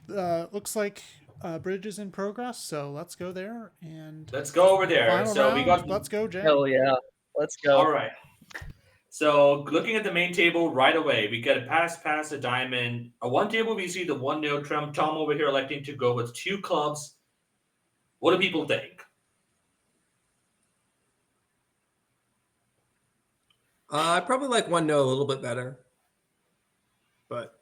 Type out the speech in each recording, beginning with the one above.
looks like bridge is in progress, so let's go there and Let's go over there. final So we round. got Let's go, Zheng. Hell yeah. Let's all go. right. So looking at the main table right away, we get a pass, a diamond. A one table, we see the one no trump. Tom over here electing to go with two clubs. What do people think? I probably like one no a little bit better, but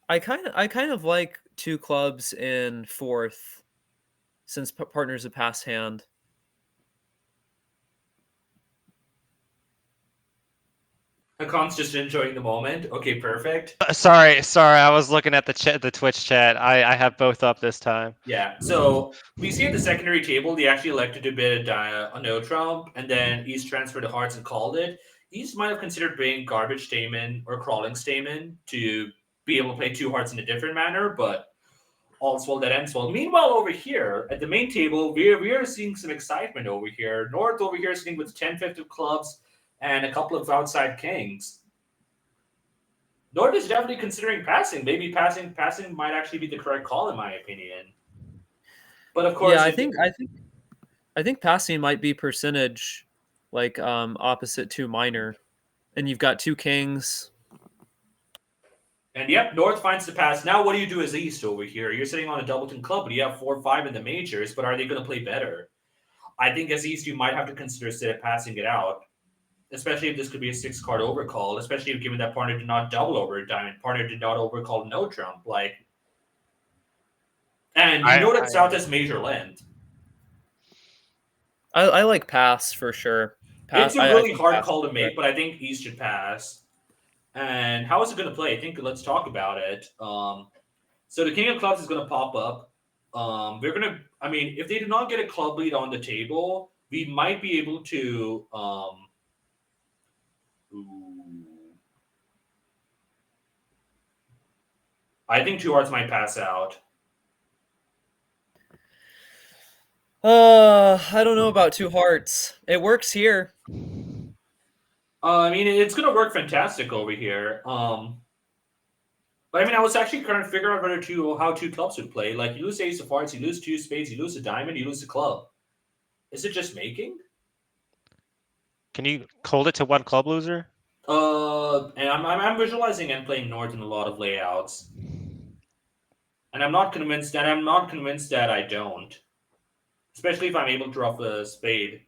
I kind of like two clubs in fourth, since partners a pass hand. Hakan's just enjoying the moment. Okay, perfect. Sorry. I was looking at the Twitch chat. I have both up this time. Yeah. So we see at the secondary table, they actually elected to bid a no trump, and then East transferred to hearts and called it. East might have considered bringing garbage stamen or crawling stamen to be able to play two hearts in a different manner, but all's well that ends well. Meanwhile, over here at the main table, we are seeing some excitement over here. North over here sitting with 10-5 of clubs and a couple of outside kings. North is definitely considering passing. Maybe passing might actually be the correct call in my opinion. But of course, Yeah, I think passing might be percentage, like opposite to minor, and you've got two kings. And yep, North finds the pass. Now, what do you do as East over here? You're sitting on a Doubleton club, but you have 4-5 in the majors. But are they going to play better? I think as East, you might have to consider instead of passing it out, especially if this could be a 6-card overcall. Especially if given that partner did not double over a diamond, partner did not overcall no trump. And you know that South has major length. I like pass for sure. Pass. It's a really hard pass call to make, but I think East should pass. And how is it going to play? I think let's talk about it. So the King of Clubs is going to pop up. We're going to, I mean, if they do not get a club lead on the table, we might be able to. I think two hearts might pass out. I don't know about two hearts. It works here. I mean, it's going to work fantastic over here. But I mean, I was actually trying to figure out how two clubs would play. Like you lose ace of hearts, you lose two spades, you lose a diamond, you lose a club. Is it just making? Can you hold it to one club loser? And I'm visualizing and playing North in a lot of layouts, and I'm not convinced that I don't, especially if I'm able to drop a spade,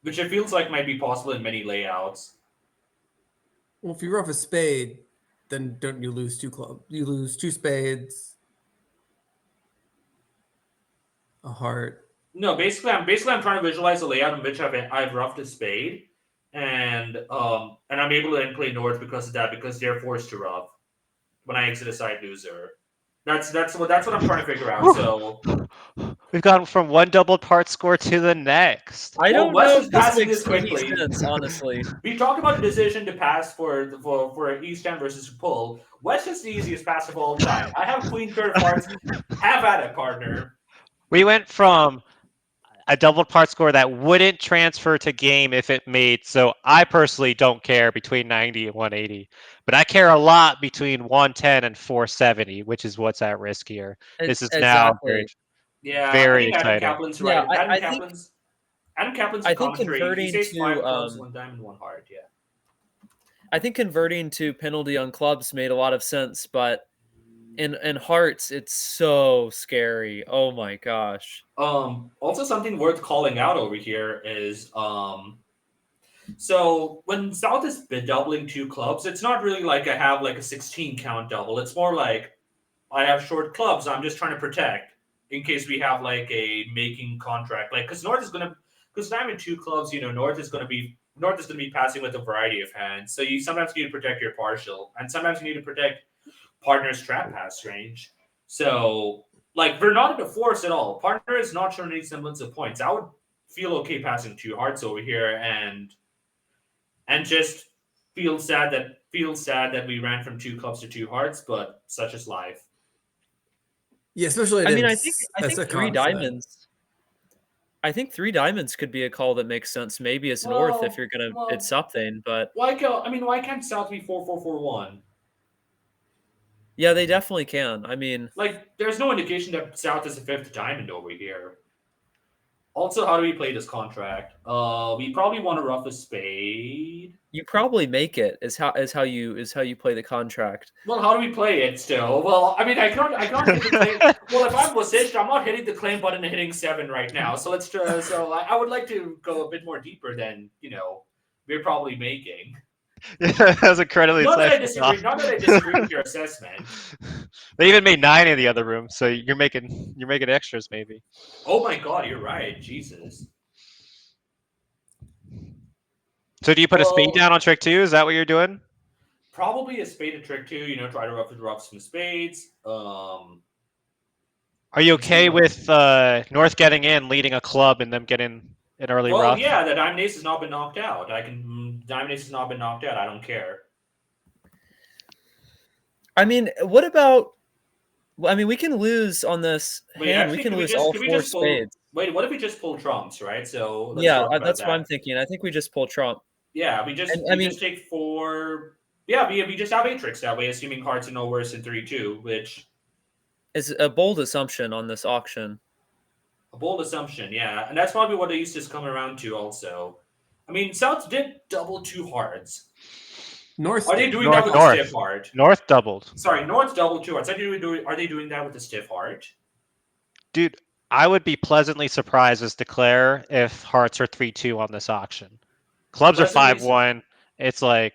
which it feels like might be possible in many layouts. well, if you rough a spade, then don't you lose two clubs? You lose two spades, a heart. No, basically I'm trying to visualize a layout in which I've roughed a spade, and I'm able to then play North because of that, because they're forced to rough when I exit a side loser. That's what I'm trying to figure out. So We've gone from one double part score to the next. I don't Wes know is if this passing makes this any quickly. sense, honestly. We talked about the decision to pass for East End versus pull. West is the easiest pass of all time. I have Queen third of hearts. Have at it, partner. We went from a double part score that wouldn't transfer to game if it made. So I personally don't care between 90 and 180, but I care a lot between 110 and 470, which is what's at risk here. This is now very, Yeah, I very think Adam exciting. Kaplan's Yeah, right. I Adam Kaplan's I in think commentary. He converting says 5 clubs, to 1 diamond, 1 heart. Yeah. I think converting to penalty on clubs made a lot of sense, but in hearts, it's so scary. Oh my gosh. Also something worth calling out over here is so when South is doubling two clubs, it's not really like I have like a 16 count double. It's more like I have short clubs. I'm just trying to protect in case we have like a making contract. Like because I'm in two clubs, North is gonna be passing with a variety of hands. So you sometimes need to protect your partial, and sometimes you need to protect partner's trap pass range. So like we're not in a force at all. Partner is not showing any semblance of points. I would feel okay passing two hearts over here and just feel sad that we ran from two clubs to two hearts, but such is life. Yeah, especially I mean, I against think three Hakan said. diamonds. I think three diamonds could be a call that makes sense. Maybe as North if you're gonna it's something, but Why can't South be 4-4-4-1? Yeah, they definitely can. I mean, Like, there's no indication that South is a fifth diamond over here. Also, how do we play this contract? We probably want to rough a spade. you probably make it is how you play the contract. Well, how do we play it still? Well, I mean, I can't hit the claim. Well, if I'm positioned, I'm not hitting the claim button and hitting 7 right now. So let's so I would like to go a bit more deeper than we're probably making. That was incredibly Not that I insightful. disagree. Not that I disagree with your assessment. They even made 9 in the other room, so you're making extras maybe. Oh my God, you're right. Jesus. So do you put a spade Well- down on trick 2? Is that what you're doing? Probably a spade to trick 2. Try to rough some spades. Are you okay with North getting in, leading a club, and them getting an early Well, rough? yeah, the diamond ace has not been knocked out. Diamond ace has not been knocked out. I don't care. I mean, what about? I mean, we can lose on this Wait, hand. actually, We can can we lose just- all can we 4 just pull- spades. Wait, what if we just pull trumps, right? So let's Yeah, talk about that's that. what I'm thinking. I think we just pull trump. Yeah, we just And, we I mean- just take 4. Yeah, we just have 8 tricks that way, assuming hearts are no worse than 3-2, which It's a bold assumption on this auction. a bold assumption, yeah, and that's probably what they used to come around to. Also, I mean, South did double 2 hearts. North. Are they doing North, that with North. a stiff heart? North doubled. Sorry, North double 2 hearts. Are they doing that with a stiff heart? Dude, I would be pleasantly surprised as Declare if hearts are 3-2 on this auction. Clubs are Pleasantly 5-1. It's like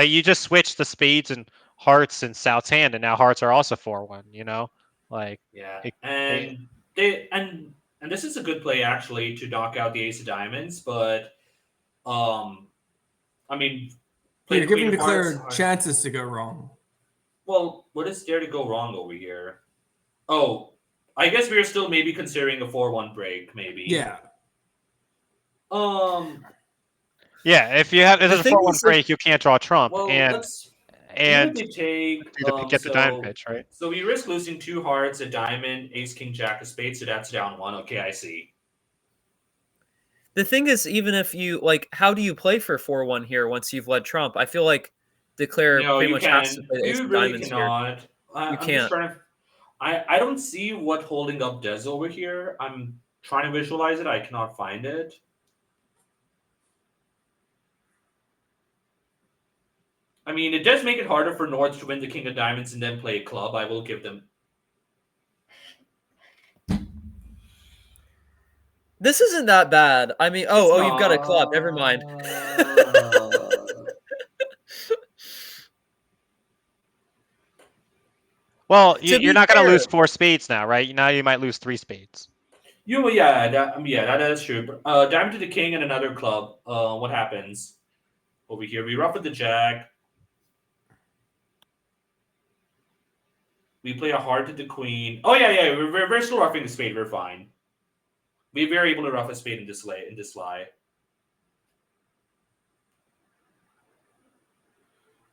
you just switch the spades and hearts in South's hand, and now hearts are also 4-1. Like Yeah, It- and this is a good play actually to knock out the ace of diamonds, but I mean, play You're the queen giving of hearts. Declare chances to go wrong. Well, what is there to go wrong over here? Oh, I guess we're still maybe considering a 4-1 break, maybe. Yeah. yeah, if there's a thing 4-1 is, break, you can't draw trump, Well, and let's and we take get the diamond pitch, right? So we risk losing 2 hearts, a diamond, ace, king, jack of spades, so that's down 1. Okay, I see. The thing is, even if you how do you play for 4-1 here once you've led trump? I feel like Declare No, pretty you much can. has to play the ace You of really diamonds here. cannot. I'm You just can't. trying to. I don't see what holding up does over here. I'm trying to visualize it. I cannot find it. I mean, it does make it harder for North to win the king of diamonds and then play a club. I will give them. This isn't that bad. I mean, you've got a club. Never mind. Well, To you're be not going to fair- lose 4 spades now, right? Now you might lose 3 spades. That is true. Diamond to the king and another club. What happens over here? We rough with the jack. We play a heart to the queen. Oh yeah. We're still roughing the spade. We're fine. We're able to rough a spade in this lie.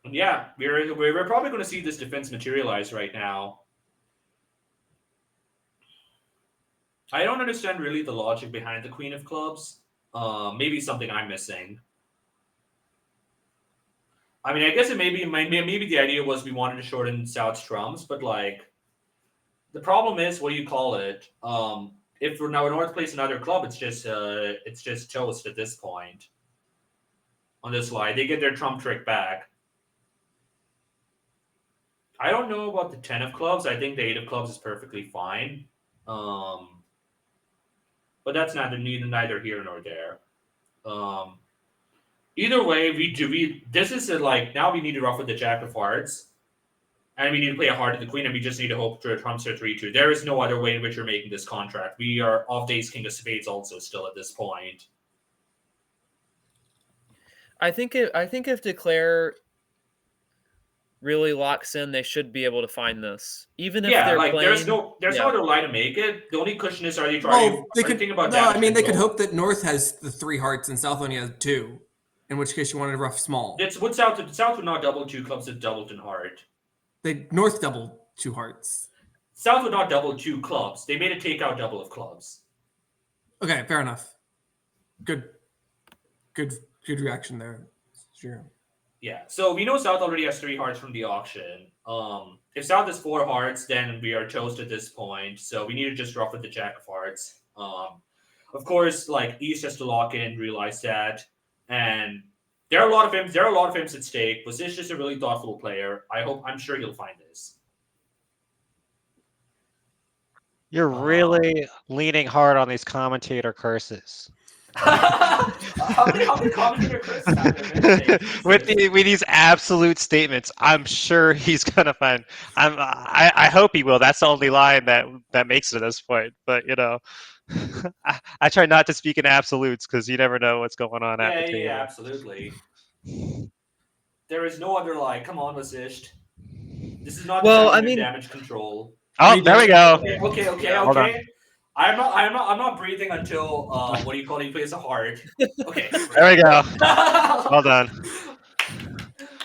And yeah, we're probably going to see this defense materialize right now. I don't understand really the logic behind the queen of clubs. Maybe something I'm missing. I mean, I guess maybe the idea was we wanted to shorten South's trumps, but the problem is, what do you call it? If we're now North plays another club, it's just toast at this point. On this slide, they get their trump trick back. I don't know about the 10 of clubs. I think the 8 of clubs is perfectly fine. But that's neither here nor there. Either way, this is now we need to ruff with the jack of hearts, and we need to play a heart to the queen, and we just need to hope for trumps are 3-2. There is no other way in which we're making this contract. We are off days king of spades also still at this point. I think if Declare really locks in, they should be able to find this. Even if they're playing, there's no other lie to make it. The only cushion is, are they thinking about No, I mean, they could control? hope that North has the 3 hearts and South only has 2. In which case, you wanted to rough small. It's what South would not double 2 clubs if doubled in heart. North doubled 2 hearts. South would not double 2 clubs. They made a takeout double of clubs. Okay, fair enough. Good reaction there. Sure. Yeah, so we know South already has 3 hearts from the auction. If South has 4 hearts, then we are toast at this point. So we need to just rough with the Jack of Hearts. Of course, like East has to lock in, realize that, and there are a lot of imps. There are a lot of imps at stake. Posish is just a really thoughtful player. I'm sure he'll find this. You're really leaning hard on these commentator curses. how many commentator curses have there been today? with Jesus. these absolute statements, I'm sure he's gonna find. I hope he will. That's the only line that makes it at this point. But I try not to speak in absolutes because you never know what's going on at the table. Yeah, absolutely. There is no other lie. Come on, Vasisht. This is not the Well, time I to do mean- damage control. Oh, there we go. Okay. Hold on. I'm not breathing until what do you call it? He plays a heart. Okay. There we go. Well done.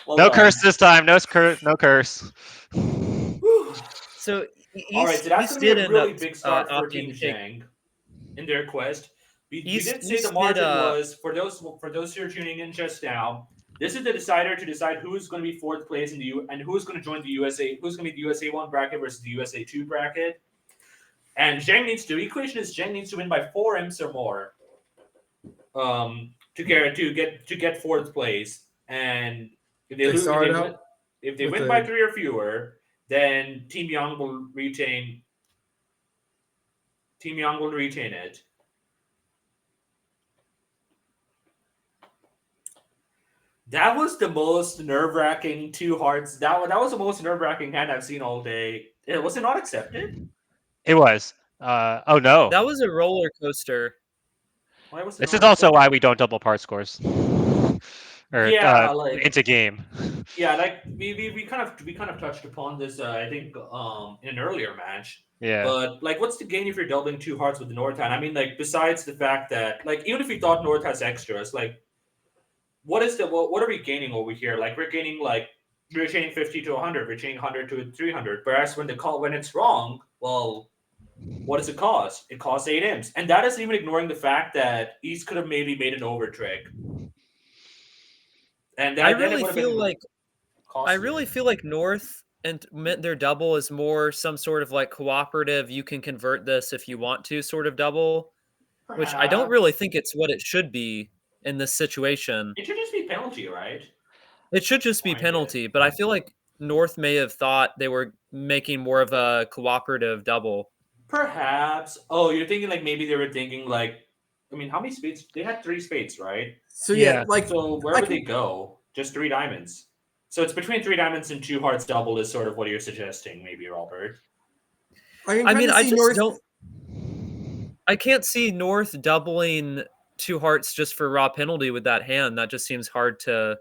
Well No done. curse this time. No curse. Whew. So East, All right, so that's East going to be did a end really up big start for opting Team to take. Zheng in their quest. We East- did say East the did, margin was for those who are tuning in just now. This is the decider to decide who's going to be 4th place in the U and who's going to join the USA. Who's going to be the USA 1 bracket versus the USA 2 bracket. And Zheng needs to. The equation is Zheng needs to win by 4 imps or more, to get 4th place. And if they lose, if they win by 3 or fewer, then Team Young will retain. Team Young will retain it. That was the most nerve-wracking 2 hearts. That was the most nerve-wracking hand I've seen all day. Was it not accepted? It was. Oh no. That was a roller coaster. Why was it This not is also accepted? why we don't double part scores. Or into game. Yeah, like we kind of touched upon this. I think in an earlier match. Yeah. But like, what's the gain if you're doubling 2 hearts with the North hand? I mean, like, besides the fact that, like, even if we thought North has extras, like, what are we gaining over here? Like, we're chaining 50 to 100, we're chaining 100 to 300. Whereas when it's wrong, well, what does it cost? It costs 8 imps, and that is even ignoring the fact that East could have maybe made an over trick. And that, I really feel like North and their double is more some sort of like cooperative. You can convert this if you want to, sort of double, which I don't really think it's what it should be in this situation. It should just be penalty, right? It should just be penalty, but I feel like North may have thought they were making more of a cooperative double. Perhaps. Oh, you're thinking like maybe they were thinking like, I mean, how many spades? They had 3 spades, right? So yeah, like so where would they go? Just 3 diamonds. So it's between 3 diamonds and 2 hearts double is sort of what you're suggesting, maybe, Robert. I mean, I just don't. I can't see North doubling 2 hearts just for raw penalty with that hand. That just seems hard to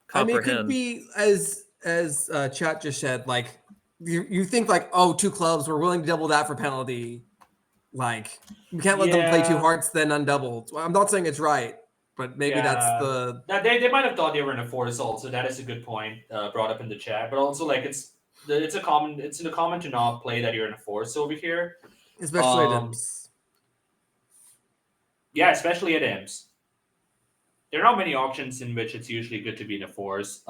comprehend. I mean, it could be as chat just said, like you think like, oh, 2 clubs, we're willing to double that for penalty. Like we can't let them play 2 hearts then undoubled. Well, I'm not saying it's right, but maybe that's the. They might have thought they were in a force also. That is a good point brought up in the chat. But also like it's a common to not play that you're in a force over here, especially at imps. Yeah, especially at imps. There are not many auctions in which it's usually good to be in a force.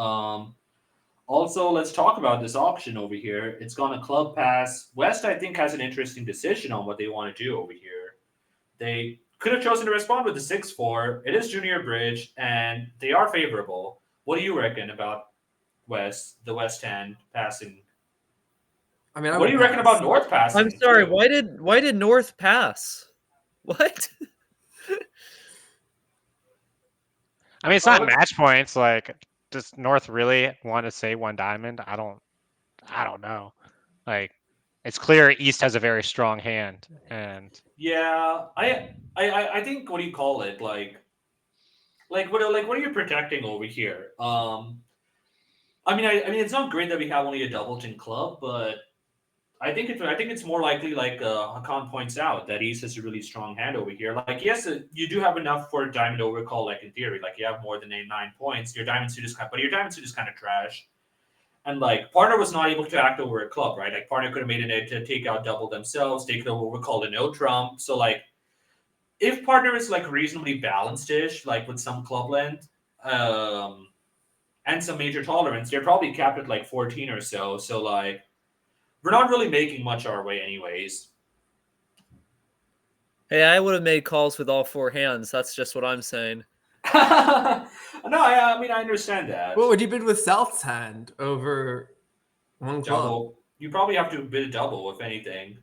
Also, let's talk about this auction over here. It's gone a club pass. West, I think, has an interesting decision on what they want to do over here. They could have chosen to respond with the 6-4. It is junior bridge, and they are favorable. What do you reckon about West, the West hand passing? I mean, what do you reckon about North passing? I'm sorry. Why did North pass? What? I mean, it's not match points. Like, does North really want to say 1 diamond? I don't know. Like, it's clear East has a very strong hand, and yeah, I think, what do you call it? Like what are you protecting over here? I mean, it's not great that we have only a double-chin club, but I think it's more likely, like Hakan points out, that East has a really strong hand over here. Like, yes, you do have enough for a diamond overcall, like in theory. Like, you have more than 9 points. Your diamond suit is kind of trash. And like, partner was not able to act over a club, right? Like, partner could have made it to take out double themselves. They could have overcalled a no trump. So like, if partner is like reasonably balanced-ish, like with some club length, and some major tolerance, they're probably capped at like 14 or so. So like, we're not really making much our way, anyways. Hey, I would have made calls with all 4 hands. That's just what I'm saying. No, I mean I understand that. What would you bid with South's hand over one club? Double. You probably have to bid a double, if anything.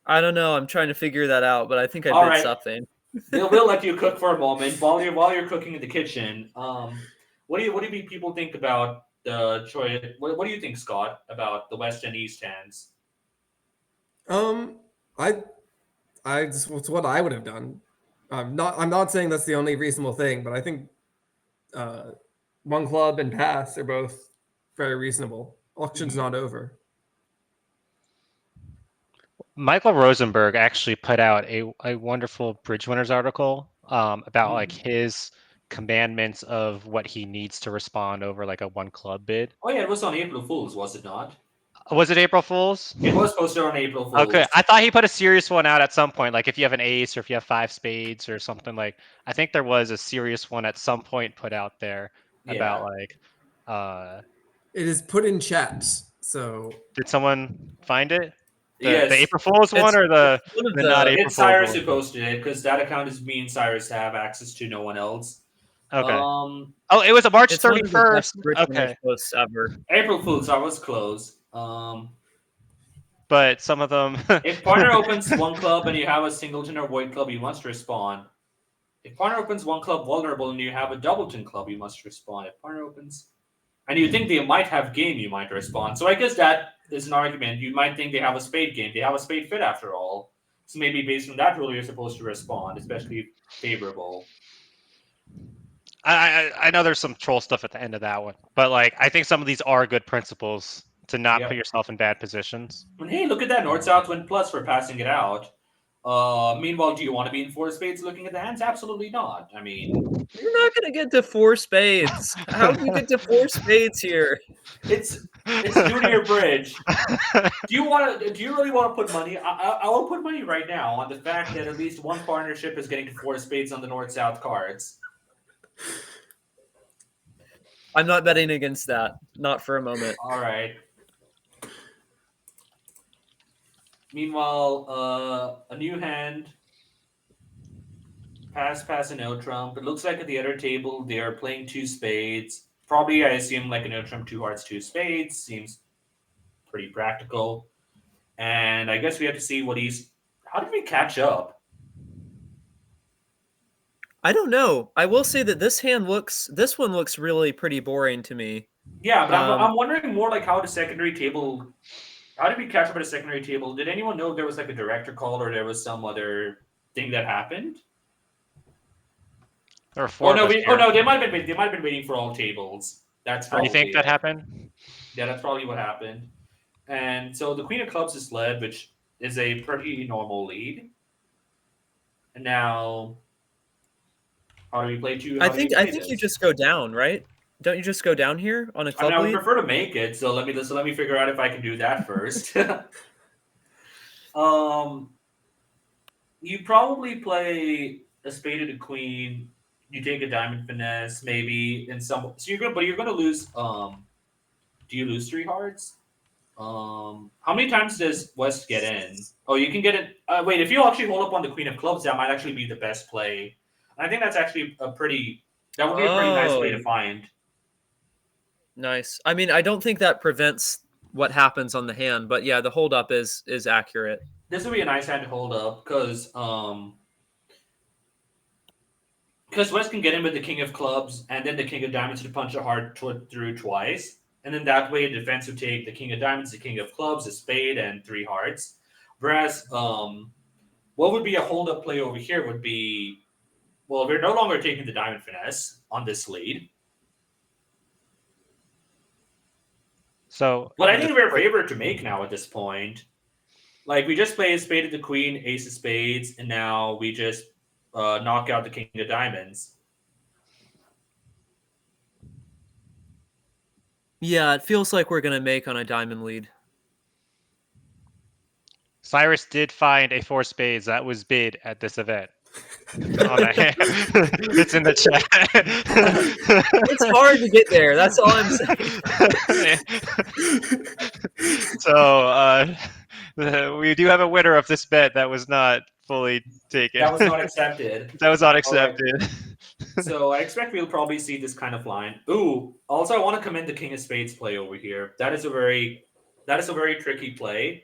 I don't know. I'm trying to figure that out, but I think I All did right. something. We'll let you cook for a moment while you're cooking in the kitchen. What do you people think about the choice? What do you think, Scott, about the West and East hands? It's what I would have done. I'm not saying that's the only reasonable thing, but I think one club and pass are both very reasonable. Auction's not over. Michael Rosenberg actually put out a wonderful Bridge Winners article about like his commandments of what he needs to respond over like a one club bid. Oh yeah, it was on April Fools, was it not? Was it April Fool's? It was posted on April Fools. Okay, I thought he put a serious one out at some point, like if you have an ace or if you have 5 spades or something like. I think there was a serious one at some point put out there about like. It is put in chat. So Did someone find it? Yes. The April Fool's one or the not April It's Fool's Cyrus one? who posted it because that account is me and Cyrus have access to, no one else. Okay. Oh, it was a March It's one of the 31st. best Bridge Winners Okay. posts ever. April Fools, I was close. But some of them. If partner opens one club and you have a singleton or void club, you must respond. If partner opens one club vulnerable and you have a doubleton club, you must respond. If partner opens and you think they might have game, you might respond. So I guess that is an argument. You might think they have a spade game. They have a spade fit after all. So maybe based on that rule, you're supposed to respond, especially if favorable. I know there's some troll stuff at the end of that one, but like I think some of these are good principles to not put yourself in bad positions. And hey, look at that North-South win plus for passing it out. Meanwhile, do you want to be in 4 spades looking at the hands? Absolutely not. I mean, you're not going to get to 4 spades. How do you get to 4 spades here? It's junior bridge. Do you really want to put money? I will put money right now on the fact that at least one partnership is getting to 4 spades on the North-South cards. I'm not betting against that. Not for a moment. All right. Meanwhile, a new hand. Pass, and no trump. It looks like at the other table they are playing 2 spades. Probably, I assume, like a no trump, 2 hearts, 2 spades. Seems pretty practical. And I guess we have to see what he's. How did we catch up? I don't know. I will say that this one looks really pretty boring to me. Yeah, but I'm wondering more like how the secondary table. How did we catch up at a secondary table? Did anyone know if there was like a director call or there was some other thing that happened? There were 4. No, they might have been waiting for all tables. That's probably. You think that happened? Yeah, that's probably what happened. And so the Queen of Clubs is led, which is a pretty normal lead. And now, how do we play 2? I think you just go down, right? Don't you just go down here on a club I would lead? prefer to make it. So let me figure out if I can do that first. You probably play a spade and a queen. You take a diamond finesse, maybe in some. So you're gonna lose. Do you lose 3 hearts? How many times does West get in? Oh, you can get it. Wait, if you actually hold up on the Queen of Clubs, that might actually be the best play. And I think that's actually that would be a pretty nice play to find. Nice. I mean, I don't think that prevents what happens on the hand, but yeah, the hold up is accurate. This would be a nice hand to hold up because West can get in with the King of Clubs and then the King of Diamonds to punch a heart through twice. And then that way, the defense would take the King of Diamonds, the King of Clubs, a spade, and 3 hearts. Whereas, what would be a hold-up play over here would be, well, we're no longer taking the Diamond Finesse on this lead. So, but I think we're favored to make now at this point. Like, we just play a spade of the Queen, Ace of Spades, and now we just knock out the King of Diamonds. Yeah, it feels like we're going to make on a diamond lead. Cyrus did find a 4 spades that was bid at this event. on the hand. It's in the chat. It's hard to get there. That's all I'm saying. So we do have a winner of this bet that was not fully taken. That was not accepted. That was not All right. accepted. So I expect we'll probably see this kind of line. Ooh, also I want to commend the King of Spades play over here. That is a very tricky play.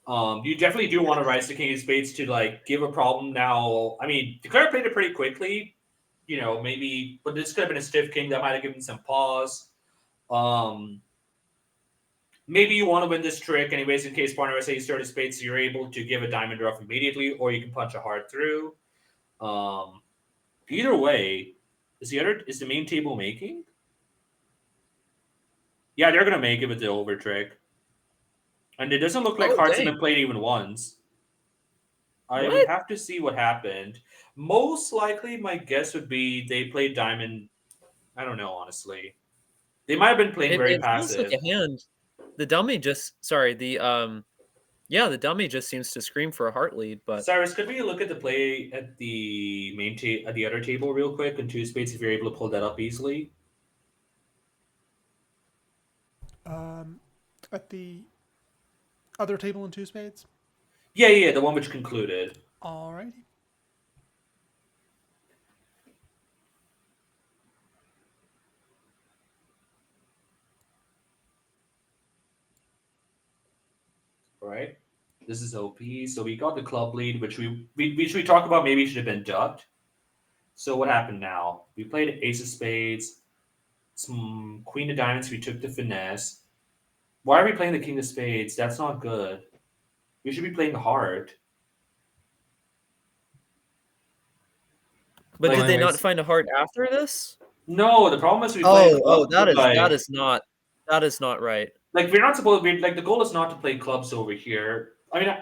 You definitely do want to rise to King of Spades to like give a problem now. I mean, Declare played it pretty quickly, maybe, but this could have been a stiff king that might have given some pause. Maybe you want to win this trick anyways in case partner say you start a spade, so you're able to give a diamond off immediately, or you can punch a heart through. Either way, is the main table making? Yeah, they're gonna make it with the over trick. And it doesn't look like hearts have been played even once. I would have to see what happened. Most likely, my guess would be they played diamond. I don't know, honestly. They might have been playing very passive. It feels like a hand. The dummy the dummy just seems to scream for a heart lead. But Cyrus, could we look at the play at the at the other table real quick in two spades if you're able to pull that up easily? At the other table in two spades? Yeah, the one which concluded. Alrighty. All right. This is OP. So we got the club lead, which we talked about maybe should have been ducked. So what happened now? We played ace of spades, some queen of diamonds. We took the finesse. Why are we playing the king of spades? That's not good. We should be playing heart. But did they not find a heart after this? No, the problem is we played. That is not right. Like we're not supposed to be like the goal is not to play clubs over here. I mean,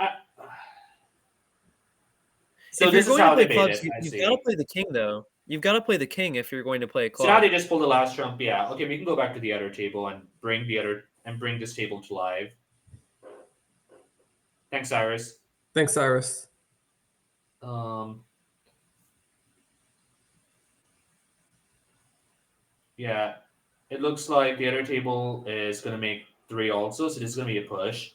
so if this you're is going how to they play made clubs, it. you've got to play the king though. You've got to play the king if you're going to play a club. So now they just pulled the last trump. Yeah. Okay, we can go back to the other table and bring this table to live. Thanks, Cyrus. Thanks, Cyrus. Yeah, it looks like the other table is going to make 3 also, so this is going to be a push.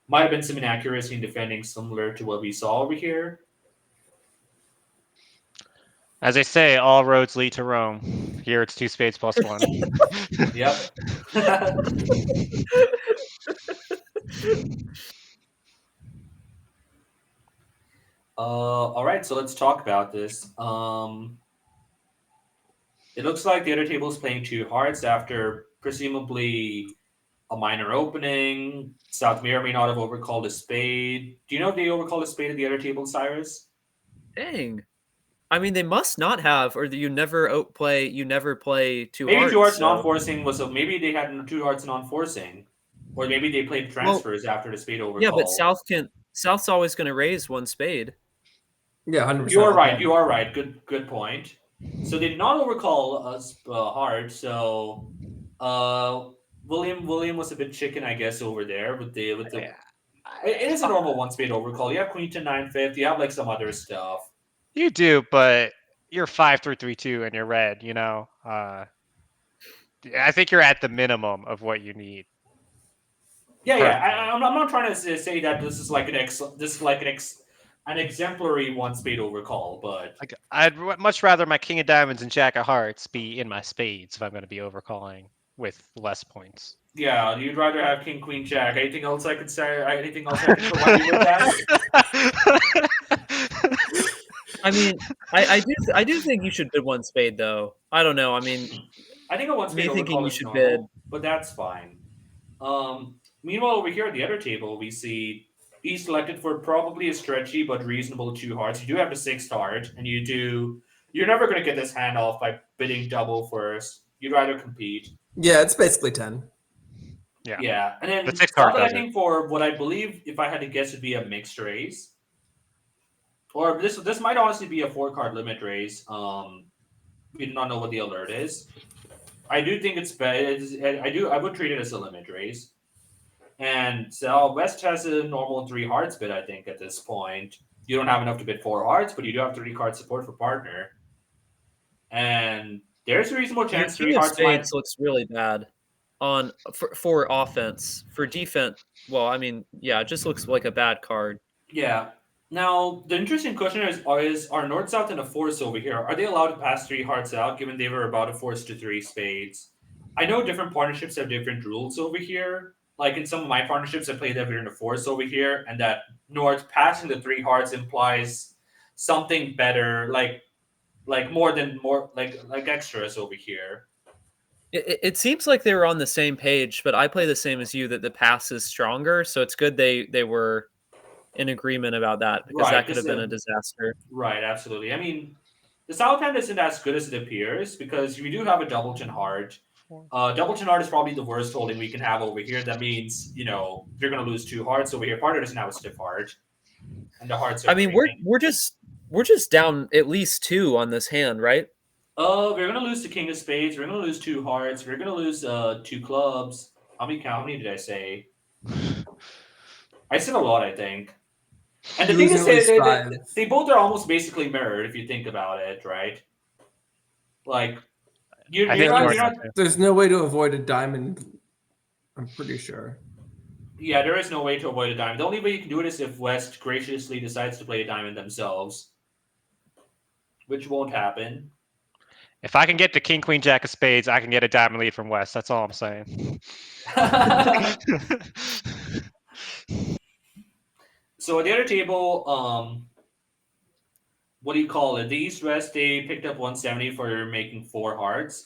Might have been some inaccuracy in defending similar to what we saw over here. As they say, all roads lead to Rome. Here it's 2 spades plus 1. Yep. All right, so let's talk about this. It looks like the other table is playing 2 hearts after presumably a minor opening. South may or may not have overcalled a spade. Do you know if they overcalled a spade at the other table, Cyrus? Dang. I mean, they must not have, or you never play 2 hearts. Maybe 2 hearts non-forcing was maybe they had 2 hearts non-forcing, or maybe they played transfers after the spade overcall. Yeah, but South's always going to raise 1 spade. Yeah, 100%. You are right. You are right. Good point. So they did not overcall us hard. So William was a bit chicken, I guess, over there with the. It is a normal 1 spade overcall. You have queen to 9/5. You have like some other stuff. You do, but you're 5-3-3-2 and you're red. I think you're at the minimum of what you need. Yeah. I'm not trying to say that this is like an exemplary 1 spade overcall, but I'd much rather my king of diamonds and jack of hearts be in my spades if I'm going to be overcalling with less points. Yeah, you'd rather have king, queen, jack. Anything else I could say? Anything else I could provide you with that? I mean, I do think you should bid 1 spade though. I don't know. I mean, I think a 1 spade thinking overcall you is should normal, bid, but that's fine. Meanwhile, over here at the other table, we see he selected for probably a stretchy but reasonable 2 hearts. You do have the 6th heart, and you're never going to get this hand off by bidding double first. You'd rather compete. Yeah, it's basically 10. Yeah, and then the 6th heart I think for what I believe, if I had to guess, would be a mixed raise. Or this might honestly be a 4-card limit raise. We do not know what the alert is. I do think it's better. I would treat it as a limit raise. And so West has a normal 3 hearts bid, I think, at this point. you don't have enough to bid 4 hearts, but you do have 3 card support for partner. And there's a reasonable Your chance 3 king of hearts might. spades looks really bad on for offense. For defense, well, I mean, yeah, it just looks like a bad card. Yeah. Now, the interesting question is are North South and a force over here? Are they allowed to pass 3 hearts out given they were about to force to 3 spades? I know different partnerships have different rules over here. Like in some of my partnerships, I played that we're in a force over here, and that North passing the 3 hearts implies something better, like more like extras over here. It seems like they were on the same page, but I play the same as you that the pass is stronger, so it's good they were in agreement about that because that could have been a disaster. Right, absolutely. I mean, the South End isn't as good as it appears because we do have a double chin heart. Double chin heart is probably the worst holding we can have over here. That means, you're going to lose 2 hearts over here. Partner doesn't have a stiff heart. And the hearts are I mean, we're just down at least 2 on this hand, right? We're gonna lose the king of spades. We're gonna lose 2 hearts. We're gonna lose 2 clubs. How many did I say? I said a lot, I think. And the You're thing is, losing at least 5. they both are almost basically mirrored if you think about it, right? Like you're not. There's no way to avoid a diamond. I'm pretty sure. Yeah, there is no way to avoid a diamond. The only way you can do it is if West graciously decides to play a diamond themselves, which won't happen. If I can get the king, queen, jack of spades, I can get a diamond lead from West. That's all I'm saying. So at the other table, what do you call it? The East West, they picked up 170 for making 4 hearts.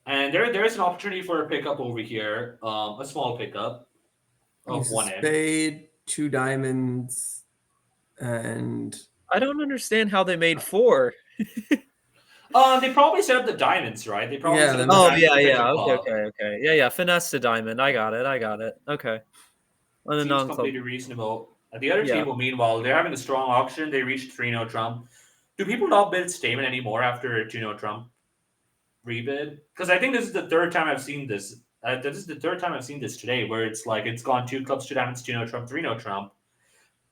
And there is an opportunity for a pickup over here, a small pickup of 1 M. Spade, 2 diamonds, and I don't understand how they made 4. They probably set up the diamonds, right? They probably set up the diamonds to pitch a club. Okay. Yeah. Finesse the diamond. I got it. Okay. On a Seems non-club. completely reasonable. At the other table, meanwhile, they're having a strong auction. They reached 3-0 Trump. Do people not bid Stamen anymore after a 2-0 Trump rebid? Because I think this is the third time I've seen this. This is the third time I've seen this today, where it's like it's gone 2 clubs, 2 diamonds, 2-0 Trump, 3-0 Trump.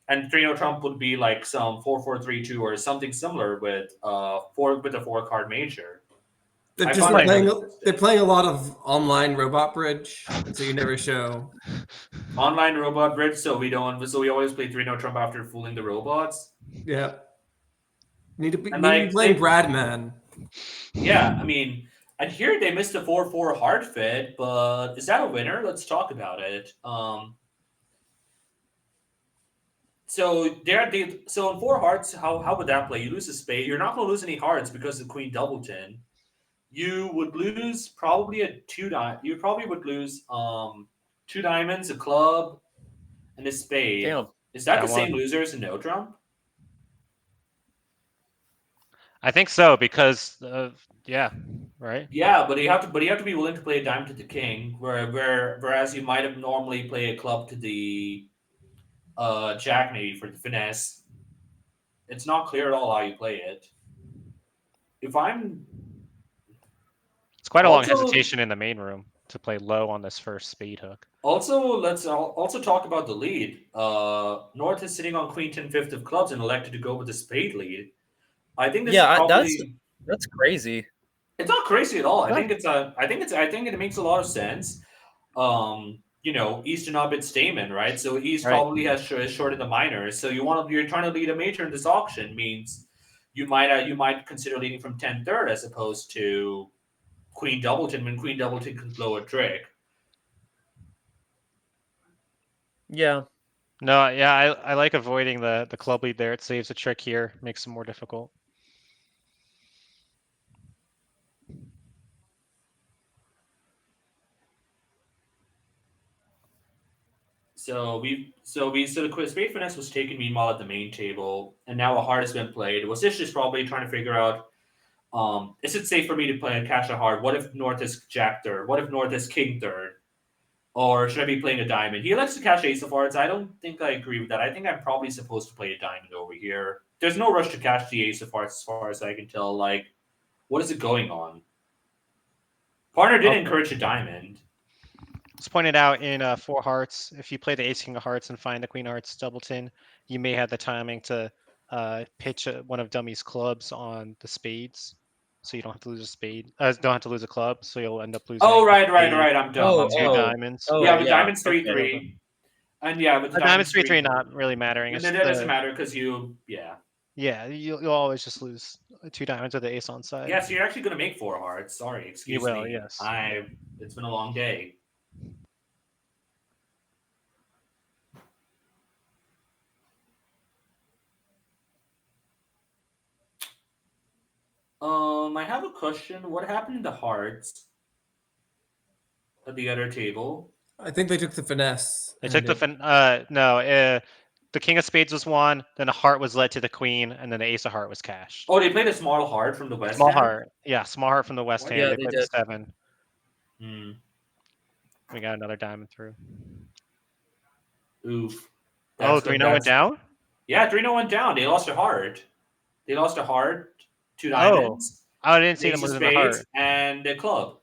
And 3-0 Trump would be like some 4-4-3-2 or something similar with a 4-card major. They're playing a lot of online robot bridge, so you never show online robot bridge. So we always play 3-0 Trump after fooling the robots. Yeah, need to be playing Bradman. Yeah, I mean, and here they missed a 4-4 hard fit, but is that a winner? Let's talk about it. So in 4 hearts, how would that play? You lose a spade. You're not going to lose any hearts because of Queen Doubleton. You would lose probably a 2 diamond. You probably would lose 2 diamonds, a club, and a spade. Damn. Is that the same loser as a no trump? I think so because right. Yeah, but you have to be willing to play a diamond to the king, whereas you might have normally play a club to the jack maybe for the finesse. It's not clear at all how you play it. It's quite a long hesitation in the main room to play low on this first spade hook. Also, let's also talk about the lead. North is sitting on Queen 10-5 of clubs and elected to go with the spade lead. I think this is probably that's crazy. It's not crazy at all. I think it makes a lot of sense. East did not bid Stamen, right? So East probably has shorted the minors. So you're trying to lead a major in this auction means you might consider leading from 10-3 as opposed to Queen Doubleton when Queen Doubleton can blow a trick. Yeah. No, yeah, I like avoiding the club lead there. It saves a trick here, makes it more difficult. So the spade finesse was taken meanwhile at the main table, and now a heart has been played. Wasish is probably trying to figure out, is it safe for me to play and cash a heart? What if North is jack third? What if North is king third? Or should I be playing a diamond? He elects to cash ace of hearts. I don't think I agree with that. I think I'm probably supposed to play a diamond over here. There's no rush to cash the ace of hearts as far as I can tell. Like, what is it going on? Partner did encourage a diamond. It's pointed out in Four Hearts. If you play the Ace King of Hearts and find the Queen of Hearts doubleton, you may have the timing to pitch one of Dummy's clubs on the spades, so you don't have to lose a spade. Don't have to lose a club, so you'll end up losing. Oh, right. I'm dumb. I'm Oh, two dumb. diamonds. Oh, yeah, with yeah. diamonds 3-3. Okay. And yeah, with the Diamonds 3-3 not really mattering. And It's that doesn't matter because yeah, you'll always just lose 2 diamonds with the ace on side. Yeah, so you're actually going to make 4 hearts. Sorry, excuse You will, me. yes. It's been a long day. I have a question. What happened to hearts at the other table? I think they took the finesse. They took the the king of spades was won, then a heart was led to the queen, and then the ace of heart was cashed. Oh, they played a small heart from the west Small hand? heart. Yeah, small heart from the west hand. Yeah, they they played did. the 7. Hmm. We got another diamond through. Oof. Oh, 3-0 went down? Yeah, 3-0 went down. They lost a heart. 2 diamonds. Oh, I didn't see Ace them of losing the spades, heart. and a club.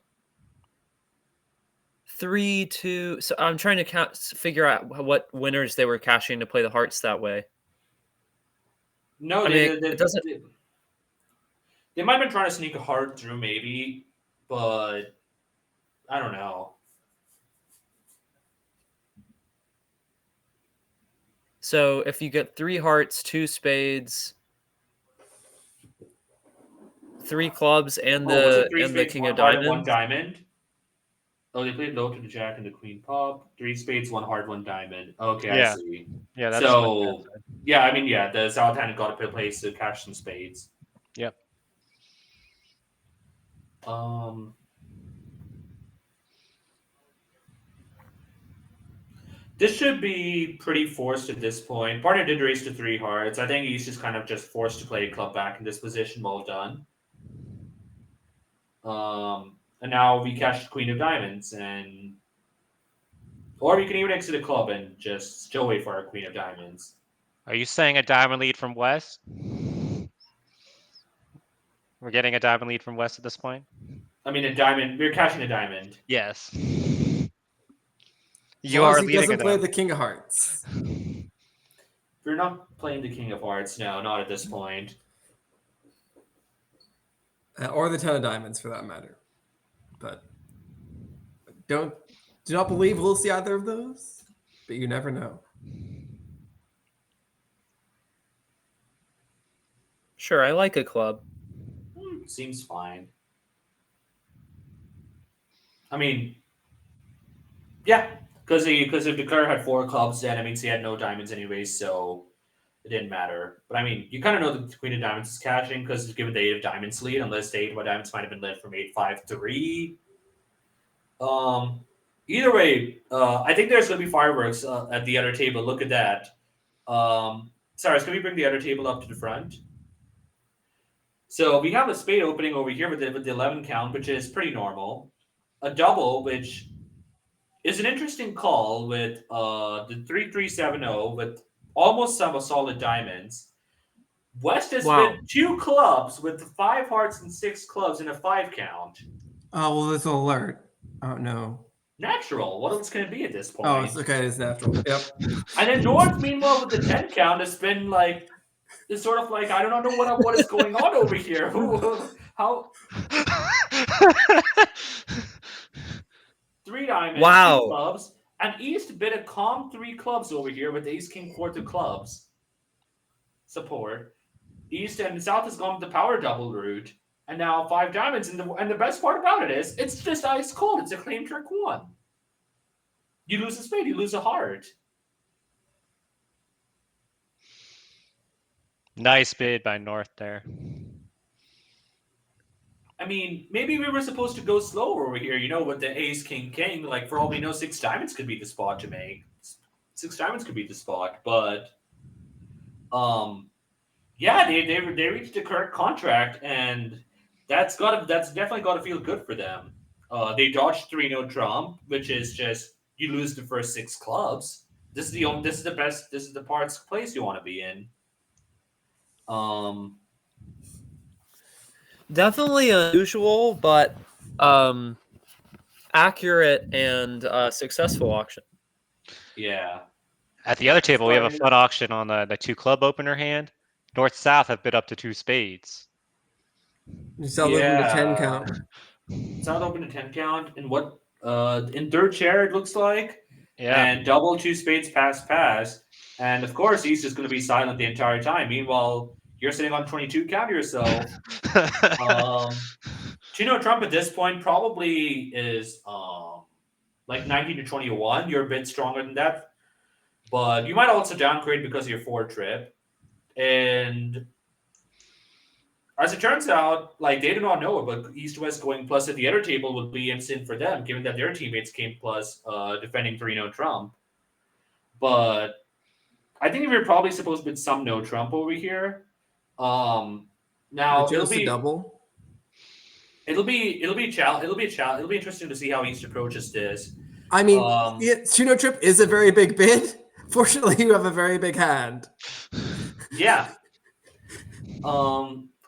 3-2. So I'm trying to figure out what winners they were cashing to play the hearts that way. No, it doesn't. They might have been trying to sneak a heart through, maybe, but I don't know. So if you get 3 hearts, 2 spades, 3 clubs, and the king of diamonds. 1 diamond. Oh, they played low to the jack and the queen pop. 3 spades, 1 heart, 1 diamond. Okay, Yeah. I see. Yeah, that's so. Yeah, I mean, yeah, the south hand got a place to cash some spades. Yep. This should be pretty forced at this point. Partner did raise to 3 hearts. I think he's just kind of just forced to play a club back in this position. Well done. And now we cash queen of diamonds, or we can even exit a club and just still wait for our queen of diamonds. Are you saying a diamond lead from west? We're getting a diamond lead from west at this point? I mean, a diamond. We're cashing a diamond. Yes. You are leading. He doesn't play the king of hearts. We're not playing the king of hearts. No, not at this point. Or the 10 of diamonds, for that matter. But do not believe we'll see either of those. But you never know. Sure, I like a club. Seems fine. I mean, yeah, because if the player had 4 clubs, then it means he had no diamonds anyway, so it didn't matter. But I mean, you kind of know that the queen of diamonds is cashing because it's given the 8 of diamonds lead, unless the 8 of diamonds might have been led from 8-5-3. Either way, I think there's going to be fireworks at the other table. Look at that. Cyrus, can we bring the other table up to the front? So we have a spade opening over here with the 11 count, which is pretty normal. A double, which is an interesting call with the 3-3-7-0 with almost some solid diamonds. West has been 2 clubs with 5 hearts and 6 clubs in a 5 count. Oh, well, this will alert. Oh, no. Natural. What else can it be at this point? Oh, it's okay. It's natural. Yep. And then North, meanwhile, with the 10 count, has been like, it's sort of like, I don't know what is going on over here. How? 3 diamonds, 2 clubs, and East bid a calm 3 clubs over here with Ace King 4 to clubs. Support. East and South has gone with the power double route, and now 5 diamonds. And the best part about it is, it's just ice cold. It's a claim trick 1. You lose a spade, you lose a heart. Nice bid by North there. I mean, maybe we were supposed to go slower over here, with the Ace, King, King. Like, for all we know, 6 diamonds could be the spot to make. 6 diamonds could be the spot, but yeah, they reached the correct contract, and that's definitely got to feel good for them. They dodged 3-0 trump, which is just you lose the first 6 clubs. This is the best. This is the place you want to be in. Definitely unusual, but accurate and successful auction. Yeah. At the other table, we have a Sorry. fun auction on the 2-club opener hand. North-south have bid up to 2 spades. You sell open to 10 count. It's not open to 10 count. In what? In third chair, it looks like. Yeah. And double 2 spades pass. And of course, he's just going to be silent the entire time. Meanwhile, you're sitting on 22 count yourself. Trump at this point probably is like 19 to 21. You're a bit stronger than that. But you might also downgrade because of your 4 trip. And as it turns out, like they do not know it, but East-West going plus at the other table would be instant for them, given that their teammates came plus defending 3-0 Trump. But I think we're probably supposed to bid some no Trump over here. Now it'll be double. It'll be interesting to see how East approaches this. I mean, 2-0 trip is a very big bid. Fortunately, you have a very big hand. Yeah.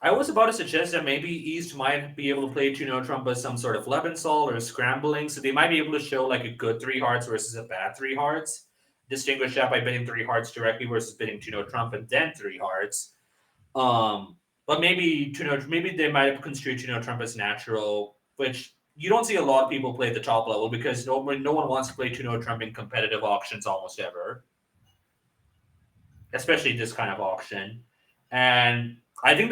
I was about to suggest that maybe East might be able to play 2-0 Trump as some sort of Lebensal or scrambling, so they might be able to show like a good 3 hearts versus a bad 3 hearts. Distinguish that by bidding 3 hearts directly versus bidding 2-0 Trump and then 3 hearts. But maybe they might have construed 2-0 Trump as natural, which you don't see a lot of people play at the top level because no one wants to play 2-0 Trump in competitive auctions almost ever, especially this kind of auction. And I think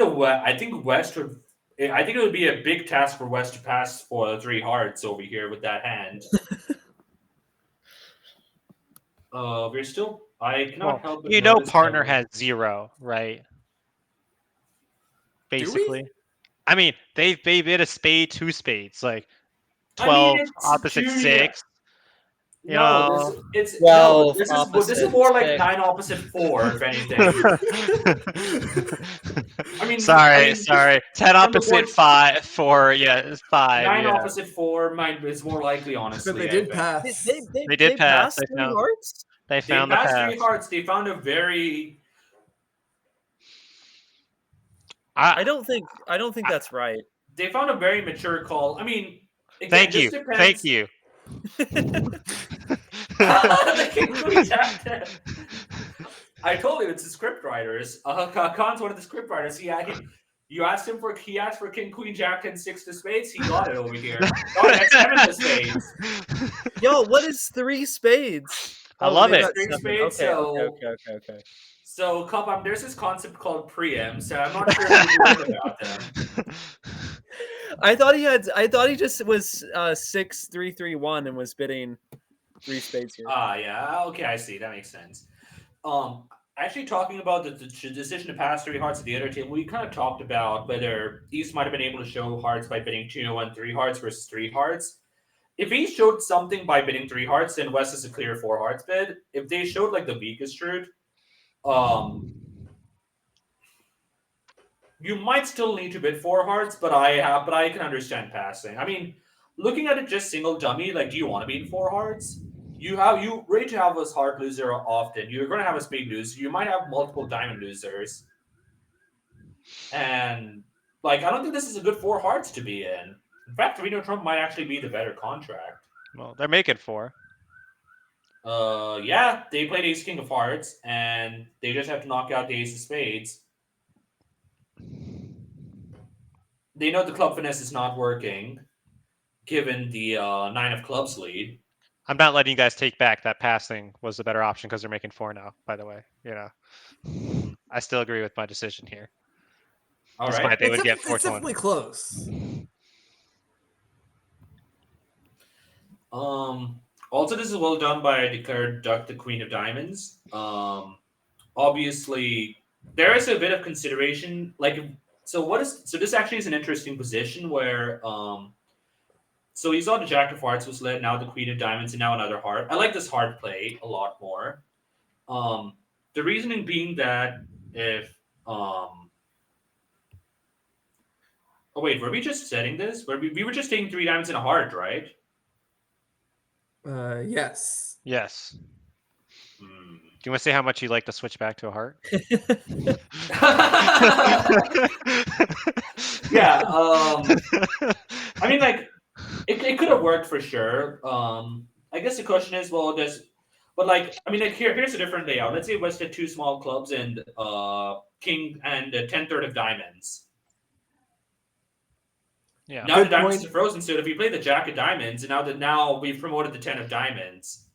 West would. I think it would be a big task for West to pass for 3 hearts over here with that hand. We're still. I cannot help. But partner has 0, right? Basically, I mean they bid a spade, 2 spades, like 12 opposite 6. This is more like 9 opposite 4, if anything. Sorry. 10 opposite 5, 4. Yeah, it's 5. 9 opposite 4 is more likely, honestly. But they did pass. They did pass. They found 3 hearts. They found the pass. 3 hearts. They found a very. I don't think that's right. They found a very mature call. I mean, again, thank you. The King Queen Jack. I told you it's the script writers. Hakan's one of the script writers. He asked for King Queen Jack and 6 to spades. He got it over here. Oh, that's 7 to spades. Yo, what is 3 spades? I love it. 3 spades. Okay. So, Cup, there's this concept called preem. So I'm not sure if you heard about them. I thought he just was 6-3-3-1 and was bidding 3 spades here. Yeah. Okay, I see. That makes sense. Actually, talking about the decision to pass 3 hearts at the other table, we kind of talked about whether East might have been able to show hearts by bidding 2-0 and 3 hearts versus 3 hearts. If East showed something by bidding 3 hearts, then West is a clear 4 hearts bid. If they showed like the weakest route, you might still need to bid 4 hearts, but I can understand passing. I mean, looking at it just single dummy, like, do you want to be in 4 hearts? You ready to have a heart loser often. You're going to have a spade loser. You might have multiple diamond losers, and like, I don't think this is a good 4 hearts to be in. In fact, 3-0 Trump might actually be the better contract. Well, they're making 4. Yeah, they played Ace King of Hearts, and they just have to knock out the Ace of Spades. They know the club finesse is not working, given the 9 of clubs lead. I'm not letting you guys take back that passing was the better option because they're making 4 now, by the way. I still agree with my decision here. All right. They would get 4-1. It's definitely close. Also, this is well done by declared Duck, the Queen of Diamonds. Obviously, there is a bit of consideration. So this actually is an interesting position where so you saw the Jack of Hearts was lit, now the Queen of Diamonds, and now another heart. I like this heart play a lot more. The reasoning being that if oh wait, were we just setting this? We were just taking 3 diamonds and a heart, right? Yes. Yes. Do you want to say how much you like to switch back to a heart? Yeah. I mean, like, It could have worked for sure. I guess the question is, well, but like, I mean, like here's a different layout. Let's say West had 2 small clubs and king and 10/3 of diamonds. Yeah. Now Good the diamonds point. are frozen. So if we play the Jack of diamonds, and now we've promoted the 10 of diamonds.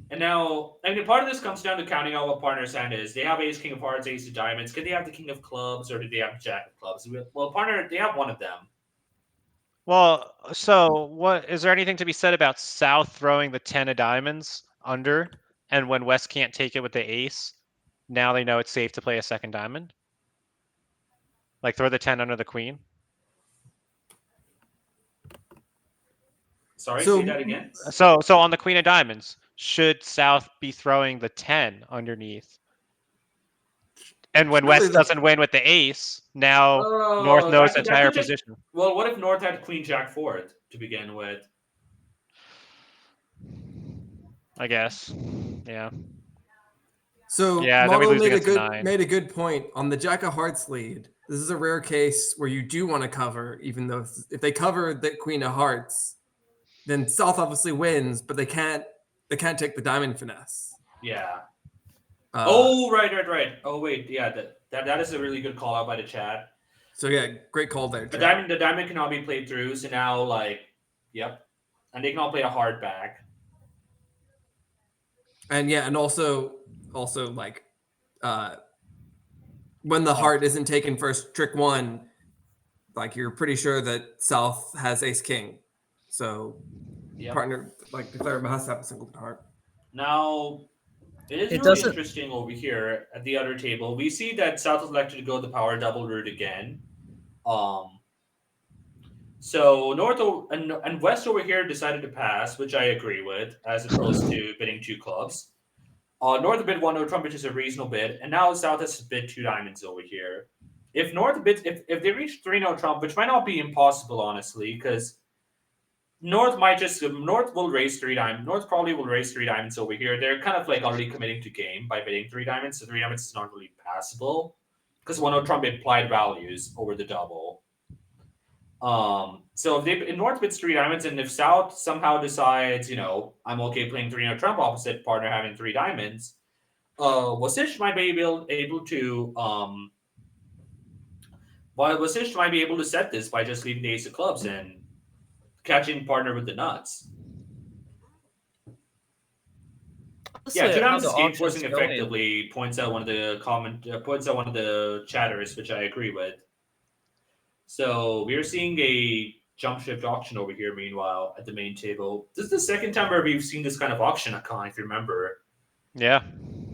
And now, I mean, part of this comes down to counting out what partner's hand is. They have ace, king of hearts, ace of diamonds. Could they have the king of clubs, or do they have the jack of clubs? Well, partner, they have one of them. Well, so what is there anything to be said about South throwing the 10 of diamonds under, and when West can't take it with the ace, now they know it's safe to play a second diamond? Like throw the 10 under the queen? Sorry, So- say that again. So on the queen of diamonds, should South be throwing the 10 underneath? And when Really West doesn't win with the ace, now North knows the entire position. Well, what if North had queen jack forward to begin with? I guess. Yeah. So Yeah, then we Model lose against made a good point on the Jack of Hearts lead. This is a rare case where you do want to cover, even though if they cover the Queen of Hearts, then South obviously wins, but they can't take the diamond finesse. Yeah. Uh, Right. Oh wait, yeah, that is a really good call out by the chat. So yeah, great call there. The Chad. diamond can all be played through, so now yep, and they can all play a hard back. And yeah, and also like when the heart isn't taken first, trick 1, like you're pretty sure that South has ace king. So Yep. partner like declare has to have a single heart. Now, it is It really doesn't- interesting over here at the other table. We see that South has elected to go the power double route again. So North and West over here decided to pass, which I agree with, as opposed to bidding 2 clubs. North bid 1 no trump, which is a reasonable bid, and now South has bid 2 diamonds over here. If North bids, if they reach 3 no trump, which might not be impossible, honestly, because North will raise 3 diamonds. North probably will raise 3 diamonds over here. They're kind of like already committing to game by bidding 3 diamonds, so 3 diamonds is not really passable because 1 no trump implied values over the double. So if North bids 3 diamonds, and if South somehow decides, I'm okay playing 3 no trump opposite partner having 3 diamonds, Wasish might be able to set this by just leaving the ace of clubs and catching partner with the nuts. Yeah, 2 diamonds escape forcing effectively points out one of the chatters, which I agree with. So we are seeing a jump shift auction over here. Meanwhile, at the main table, this is the second time where we've seen this kind of auction, Hakan, if you remember. Yeah.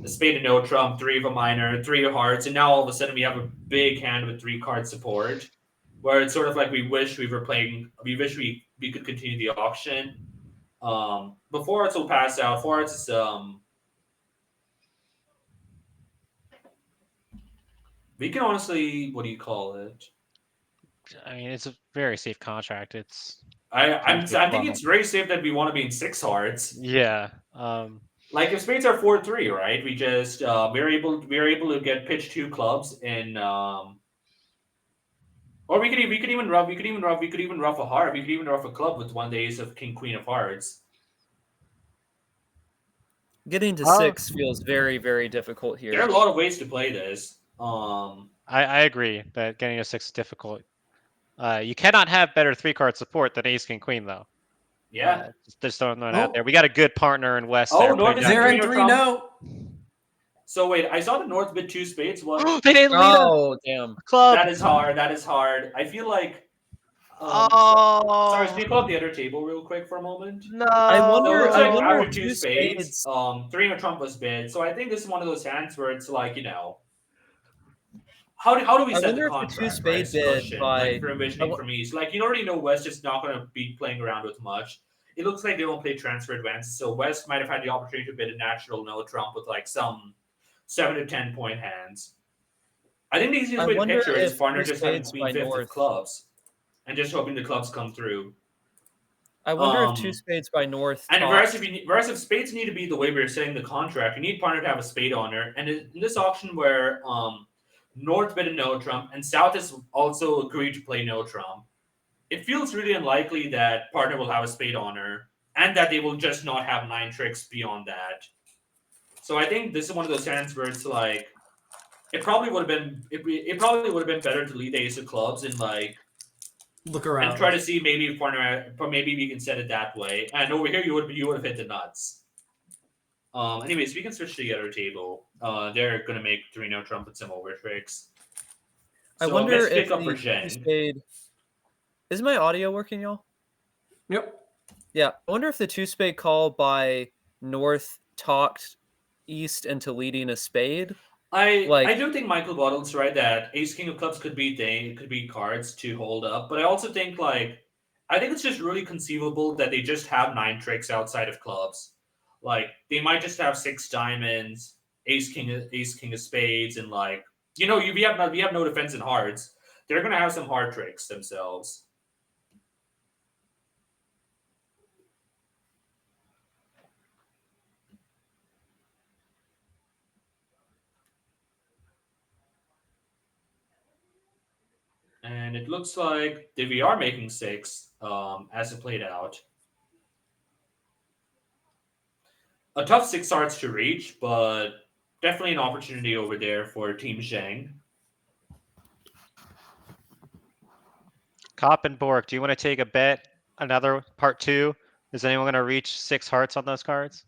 A spade of no trump, 3 of a minor, 3 of hearts, and now all of a sudden we have a big hand with 3 card support, where it's sort of like we wish we could continue the auction. Before hearts will pass out. 4 hearts is we can honestly, what do you call it? I mean, it's a very safe contract. I'm thinking it's very safe that we want to be in 6 hearts. Yeah. Like if spades are 4-3, right? We just we're able to get pitch 2 clubs in or we could even ruff a heart. We could even ruff a club with one of the ace of king queen of hearts. Getting to 6 feels very, very difficult here. There are a lot of ways to play this. I agree that getting a 6 is difficult. You cannot have better 3-card support than ace king queen though. Yeah. Just throwing that out there. We got a good partner in West. Oh, North is 0-3 no. So wait, I saw the North bid 2 spades. What? They didn't lead Oh, damn. club. That is hard. I feel like. Sorry, can you pull up the other table real quick for a moment? No. I wonder. So I like wonder after if 2 2 spades, spades. 3 no trump was bid. So I think this is one of those hands where it's like, how do we I set the wonder if the contract? 2 spade bid by. for envisioning for me. So like you already know West is not going to be playing around with much. It looks like they don't play transfer advances, so West might have had the opportunity to bid a natural no trump with like some 7 to 10 point hands. I think the easiest way to picture it is partner just having queen 5th of clubs and just hoping the clubs come through. I wonder if 2 spades by North. And whereas if spades need to be the way we're setting the contract, you need partner to have a spade on her. And in this auction where North bid a no trump and South has also agreed to play no trump, it feels really unlikely that partner will have a spade honor and that they will just not have 9 tricks beyond that. So I think this is one of those hands where it's like it probably would have been better to lead the ace of clubs and like Look around and try to see maybe if partner, but maybe we can set it that way. And over here you would have hit the nuts. Anyways, we can switch to the other table. They're gonna make 3-no trump with some over tricks. I So wonder let's if pick up for the Zheng. two-spade... Is my audio working, y'all? Yep. Yeah, I wonder if the two-spade call by North talked East into leading a spade. I do think Michael Bottle's right that Ace King of Clubs could be cards to hold up, but I also think I think it's just really conceivable that they just have 9 tricks outside of clubs. Like they might just have 6 diamonds, Ace King of Spades, and we have no defense in hearts. They're gonna have some hard tricks themselves. And it looks like we are making 6 as it played out. A tough 6 hearts to reach, but definitely an opportunity over there for Team Zheng. Cop and Bork, do you want to take a bet? Another part 2? Is anyone going to reach 6 hearts on those cards?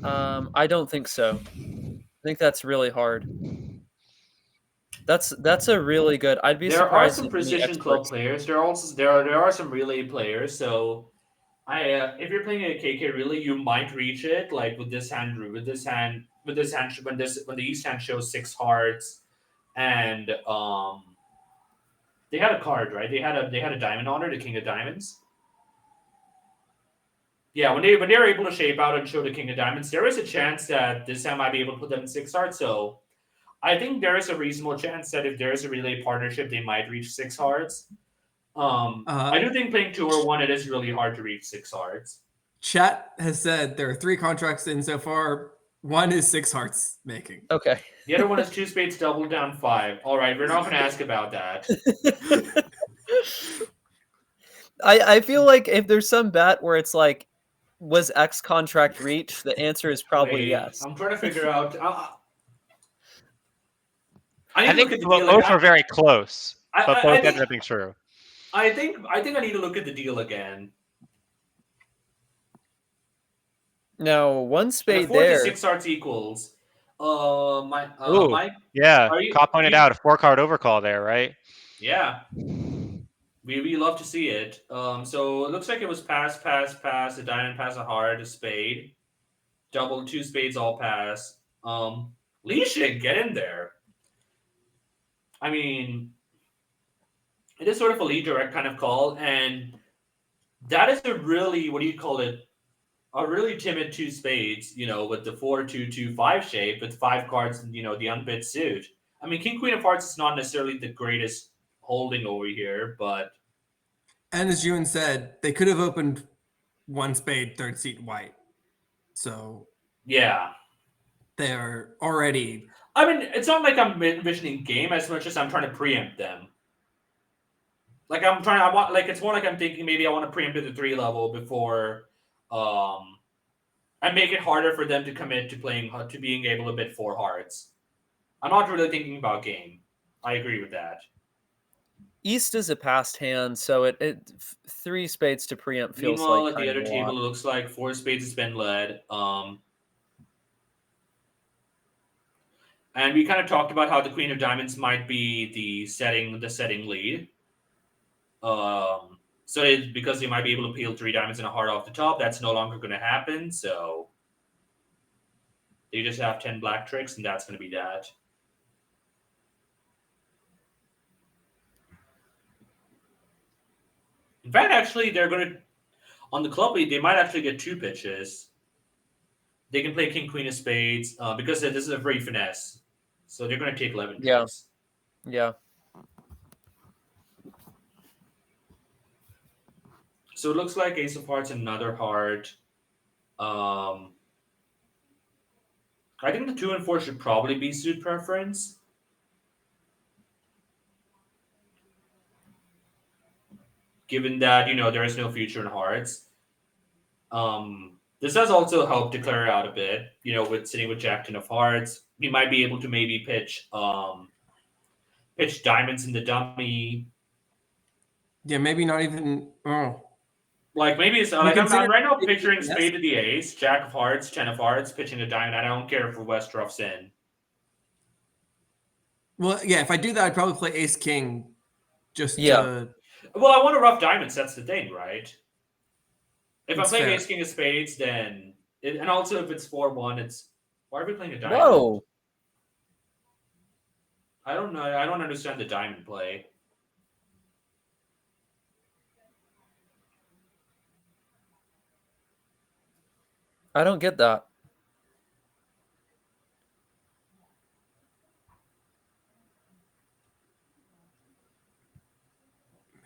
I don't think so. I think that's really hard. That's a really good. I'd be There are surprised some if any precision club experts. players. There are some relay players. So, if you're playing a KK relay, you might reach it. Like with this hand, when the East hand shows 6 hearts, and they had a card, right? They had a diamond honor, the King of Diamonds. Yeah, when they were able to shape out and show the King of Diamonds, there is a chance that this hand might be able to put them in 6 hearts. So I think there is a reasonable chance that if there is a relay partnership, they might reach 6 hearts. I do think playing 2 or 1, it is really hard to reach 6 hearts. Chat has said there are 3 contracts in so far. 1 is 6 hearts making. Okay. The other one is 2 spades double down 5. All right, we're not going to ask about that. I feel like if there's some bet where it's like, was X contract reached? The answer is probably yes. I'm trying to figure out. I think both are very close, but both ended up being true. I think I need to look at the deal again. No, 1 spade 4 there. to 6 hearts equals. Mike. Yeah, Cop pointed out a 4-card overcall there, right? Yeah. We love to see it. So it looks like it was pass, a diamond pass, a heart, a spade, double, 2 spades, all pass. Li should get in there. I mean, it is sort of a lead direct kind of call, and that is a really, what do you call it? A really timid 2 spades, with the 4-2-2-5 shape with 5 cards, the unbid suit. I mean, King Queen of Hearts is not necessarily the greatest holding over here, but. And as Ewan said, they could have opened 1 spade, 3rd seat white. So. Yeah. They're already. I mean, it's not like I'm envisioning game as much as I'm trying to preempt them. Like it's more like I'm thinking maybe I want to preempt at the 3 level before, and make it harder for them to commit to being able to bid 4 hearts. I'm not really thinking about game. I agree with that. East is a passed hand, so it 3 spades to preempt feels Meanwhile, like at the other table, it looks like 4 spades has been led. And we kind of talked about how the Queen of Diamonds might be the setting lead. So because they might be able to peel 3 diamonds and a heart off the top, that's no longer going to happen. So they just have 10 black tricks, and that's going to be that. In fact, actually, they're going to on the club lead. They might actually get 2 pitches. They can play King Queen of Spades because this is a free finesse. So they're going to take 11 tricks. Yeah. So it looks like Ace of Hearts, another heart. I think the 2 and 4 should probably be suit preference. given that there is no future in hearts. This does also help to clear out a bit. With sitting with Jack 10 of hearts, we might be able to maybe pitch diamonds in the dummy. Yeah, maybe not even. Oh. Like maybe it's like I'm right now picturing spade to the ace, Jack of hearts, 10 of hearts, pitching a diamond. I don't care if West roughs in. Well, yeah, if I do that, I'd probably play ace king. Just Yeah. Well, I want to rough diamonds. That's the thing, right? If I'm playing fair. ace king of spades, then and also if it's 4-1, it's why are we playing a diamond? Whoa. I don't know. I don't understand the diamond play. I don't get that.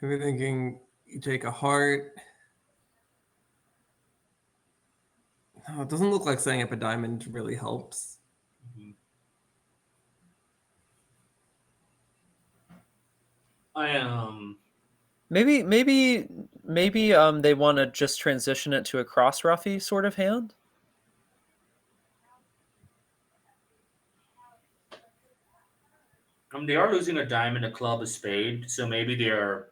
Maybe thinking you take a heart. No, it doesn't look like setting up a diamond really helps. Maybe they want to just transition it to a cross roughy sort of hand. They are losing a diamond, a club, a spade, so maybe they're.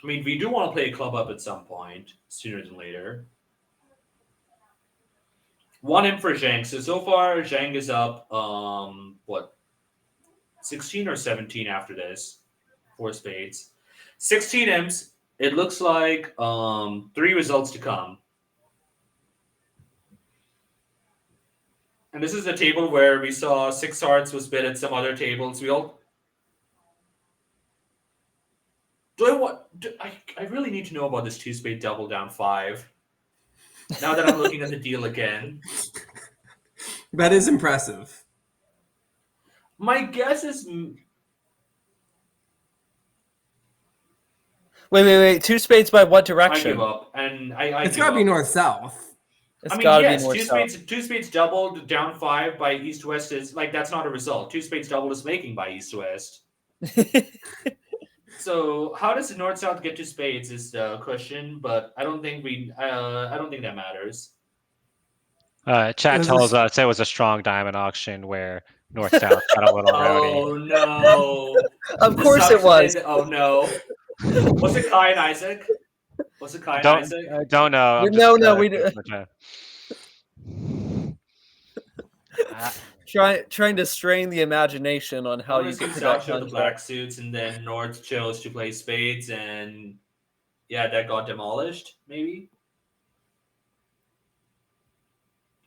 I mean, we do want to play a club up at some point, sooner than later. 1 in for Zheng. So far, Zheng is up, 16 or 17 after this? 4 spades. 16 M's. It looks like 3 results to come. And this is a table where we saw 6 hearts was bid at some other tables. I really need to know about this 2 spade double down 5. Now that I'm looking at the deal again. That is impressive. My guess is. Wait. 2 spades by what direction? I give up, and it's got to be north-south. It's gotta be north, 2 spades doubled down 5 by east-west is like that's not a result. 2 spades doubled is making by east-west. So how does the north-south get to spades is the question, but I don't think that matters. Chat tells us it was a strong diamond auction where north-south got a little rowdy. Oh no! Of course it was. Oh no! Was it Kai and Isaac? I don't know. No, we do. Trying to strain the imagination on how you get to that show the black suits, and then North chose to play spades, and yeah, that got demolished. Maybe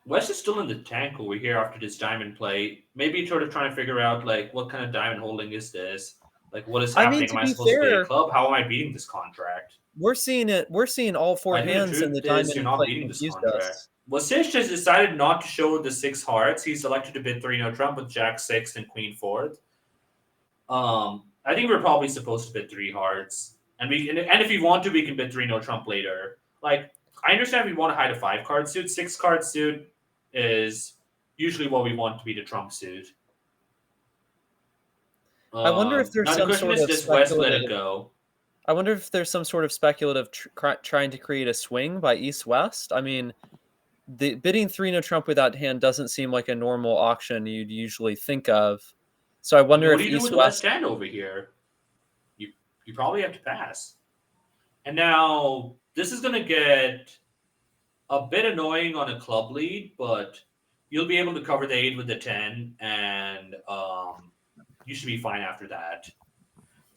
West is still in the tank over here after this diamond play. Maybe sort of trying to figure out like what kind of diamond holding is this? Like what is happening? Am I supposed to play a club? How am I beating this contract? We're seeing all 4 hands in the diamond. You're not beating this contract. Well, Sish has decided not to show the 6 hearts. He's elected to bid 3 no trump with Jack 6 and Queen 4th. I think we're probably supposed to bid 3 hearts, and if we want to, we can bid 3 no trump later. Like I understand if we want to hide a 5 card suit. 6 card suit is usually what we want to be the trump suit. I wonder if there's some sort of West let it go. I wonder if there's some sort of speculative trying to create a swing by East-West. I mean, the bidding 3 no trump with that hand doesn't seem like a normal auction you'd usually think of. So I wonder if East-West. What do you do with the left hand over here? You probably have to pass. And now this is going to get a bit annoying on a club lead, but you'll be able to cover the 8 with the 10, and you should be fine after that.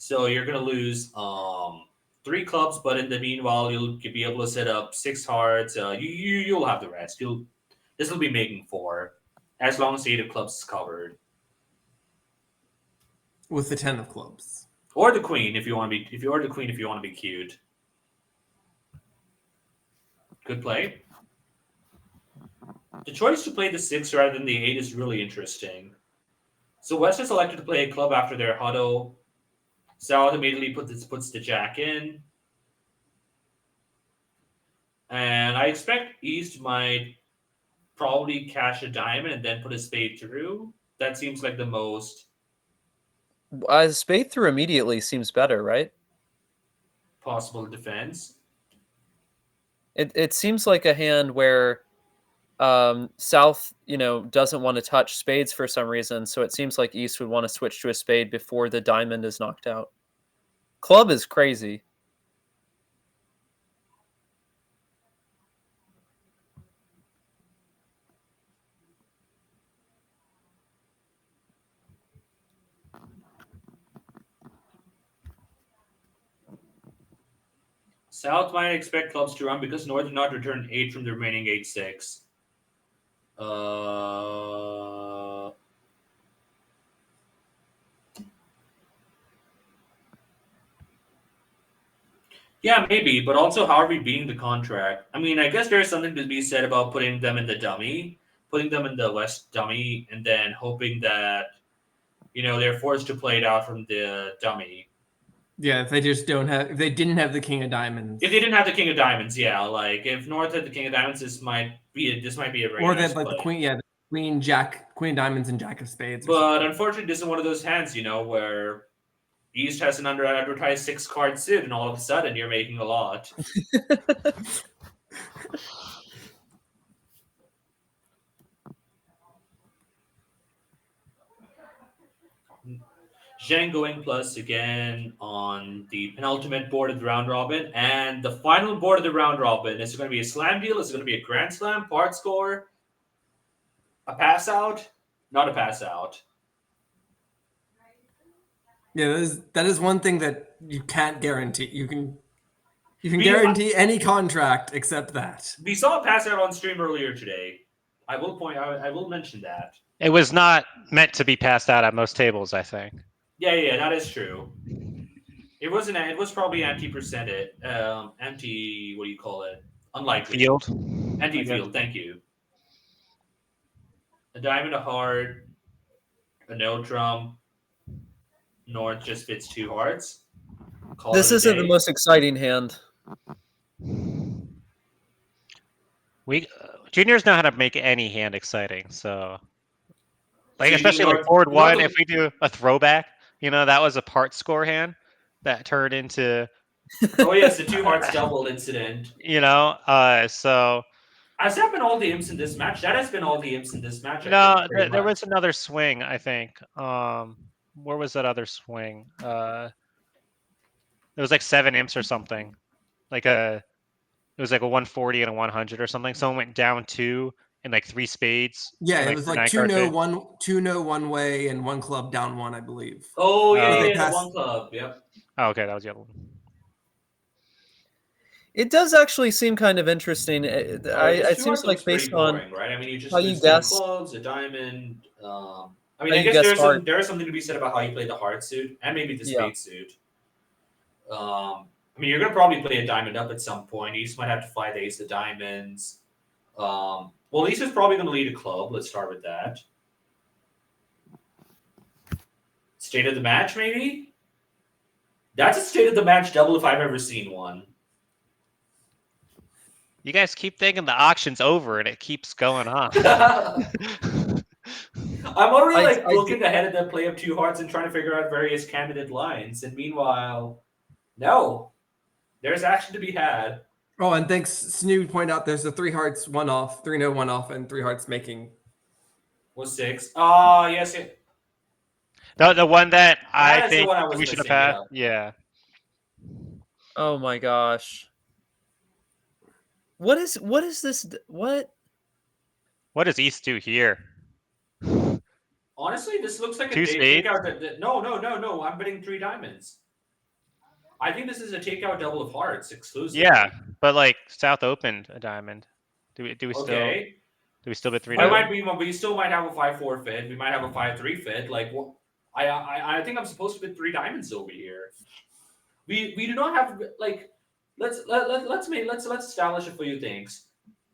So you're going to lose 3 clubs, but in the meanwhile, you'll be able to set up 6 hearts. You'll have the rest. This will be making 4, as long as the 8 of clubs is covered. With the 10 of clubs. Or the queen if you want to be if you want to be cute. Good play. The choice to play the 6 rather than the 8 is really interesting. So West has elected to play a club after their huddle. South immediately puts the jack in. And I expect East might probably cash a diamond and then put a spade through. That seems like the most Spade through immediately seems better, right? Possible defense. It seems like a hand where South, doesn't want to touch spades for some reason, so it seems like East would want to switch to a spade before the diamond is knocked out. Club is crazy. South might expect clubs to run because North did not return 8 from the remaining 8-6. Yeah, maybe, but also how are we beating the contract? I mean, I guess there's something to be said about putting them in the dummy, putting them in the West dummy, and then hoping that, they're forced to play it out from the dummy. Yeah, if they didn't have the king of diamonds. If they didn't have the king of diamonds, yeah, like if North had the king of diamonds, this might be a very or nice that like play. the queen, queen of diamonds and jack of spades. But unfortunately, this is one of those hands, where East has an under-advertised 6-card suit, and all of a sudden you're making a lot. Zheng going plus again on the penultimate board of the round robin, and the final board of the round robin. Is it going to be a slam deal? Is it going to be a grand slam, part score, a pass out? Not a pass out. Yeah, that is one thing that you can't guarantee. You can guarantee any contract except that. We saw a pass out on stream earlier today. I will mention that. It was not meant to be passed out at most tables, I think. Yeah, that is true. It wasn't. It was probably anti-percented. Anti. What do you call it? Unlikely. Field. Anti-field. Thank you. A diamond, a heart, a no trump. North just fits 2 hearts. This isn't the most exciting hand. Juniors know how to make any hand exciting, so So especially like board 1. If we do a throwback, that was a part score hand that turned into. Oh yes, the 2 hearts double incident. So. Has that been all the imps in this match? That has been all the imps in this match. No, there was another swing, I think. Where was that other swing? There was like 7 imps or something. It was like a 140 and a 100 or something. Someone went down 2 and like 3 spades. Yeah, and, it was like 2 no one way and 1 club down 1, I believe. Oh yeah, 1 club. Yep. Oh, okay, that was the other one. It does actually seem kind of interesting. It seems like based boring, on right? I mean, you just how you guess clubs, a diamond. I guess there is something to be said about how you play the heart suit and maybe the spade suit. I mean, you're gonna probably play a diamond up at some point. You just might have to fight the ace of diamonds. Well, East is probably gonna lead a club. Let's start with that. State of the match, maybe. That's a state of the match double if I've ever seen one. You guys keep thinking the auction's over, and it keeps going on. I'm already looking ahead at the play of 2 hearts and trying to figure out various candidate lines. And meanwhile, no, there's action to be had. Oh, and thanks, Snoo pointed out there's the 3 hearts 1 off, 3 no 1 off, and 3 hearts making. Was 6? Yes. The one that I think I we should have had. Yeah. Oh my gosh. What is this? What does East do here? Honestly, this looks like 2 a spades? takeout. No. I'm betting 3 diamonds. I think this is a takeout double of hearts exclusive. Yeah, but like South opened a diamond. Do we still? Okay. Do we still bet 3 diamonds? We still might have a 5-4 fit. We might have a 5-3 fit. Like, I think I'm supposed to bet 3 diamonds over here. We do not have like. Let's establish a few things.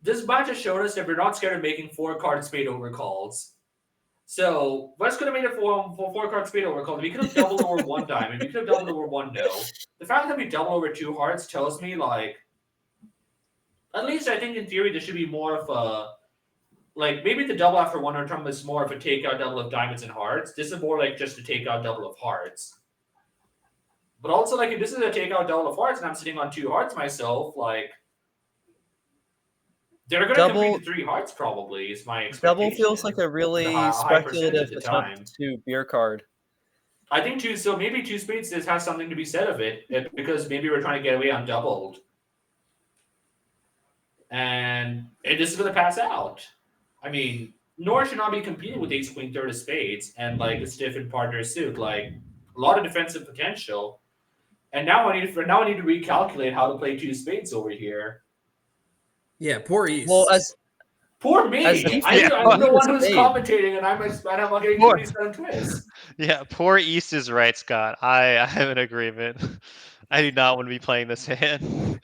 This match has showed us that we're not scared of making 4-card spade overcalls. So West could have made it for 4-card spade overcall. We could have doubled over 1 diamond. We could have doubled over 1 no. The fact that we double over 2 hearts tells me like, at least I think in theory there should be more of like maybe the double after one trump is more of a takeout double of diamonds and hearts. This is more like just a takeout double of hearts. But also, like, if this is a takeout double of hearts and I'm sitting on 2 hearts myself, like, they're going to complete the 3 hearts probably, is my expectation. Double feels like a really high percentage speculative of the time. attempt to beer card. I think so maybe 2 spades has something to be said of it, because maybe we're trying to get away undoubled. And it is going to pass out. I mean, Nor should not be competing with ace queen third of spades and like a stiffened partner suit. Like, a lot of defensive potential. And now I need to recalculate how to play 2 spades over here. Yeah, poor East. Well, as Poor me. As I'm the one who's spade. commentating, and I'm getting Poor. 27 twists. Yeah, poor East is right, Scott. I am in agreement. I do not want to be playing this hand.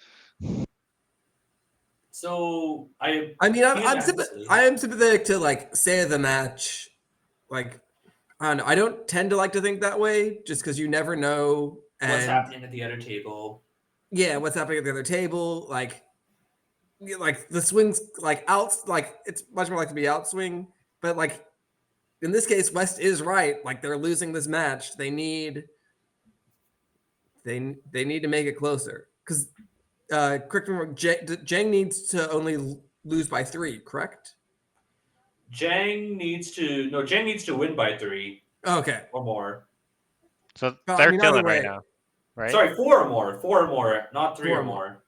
So I mean, I am sympathetic to like say the match. Like, I don't know. I don't tend to like to think that way, just because you never know what's happening at the other table. Yeah, what's happening at the other table? Like the swings, like outs, like it's much more like to be outswing. But like in this case, West is right. Like they're losing this match. They need to make it closer because. Correct me wrong, Zheng needs to only lose by 3, correct? Zheng needs to win by 3. Okay. Or more. So they're killing right now, right? Sorry, 4 or more. 4 or more, not 3 or more.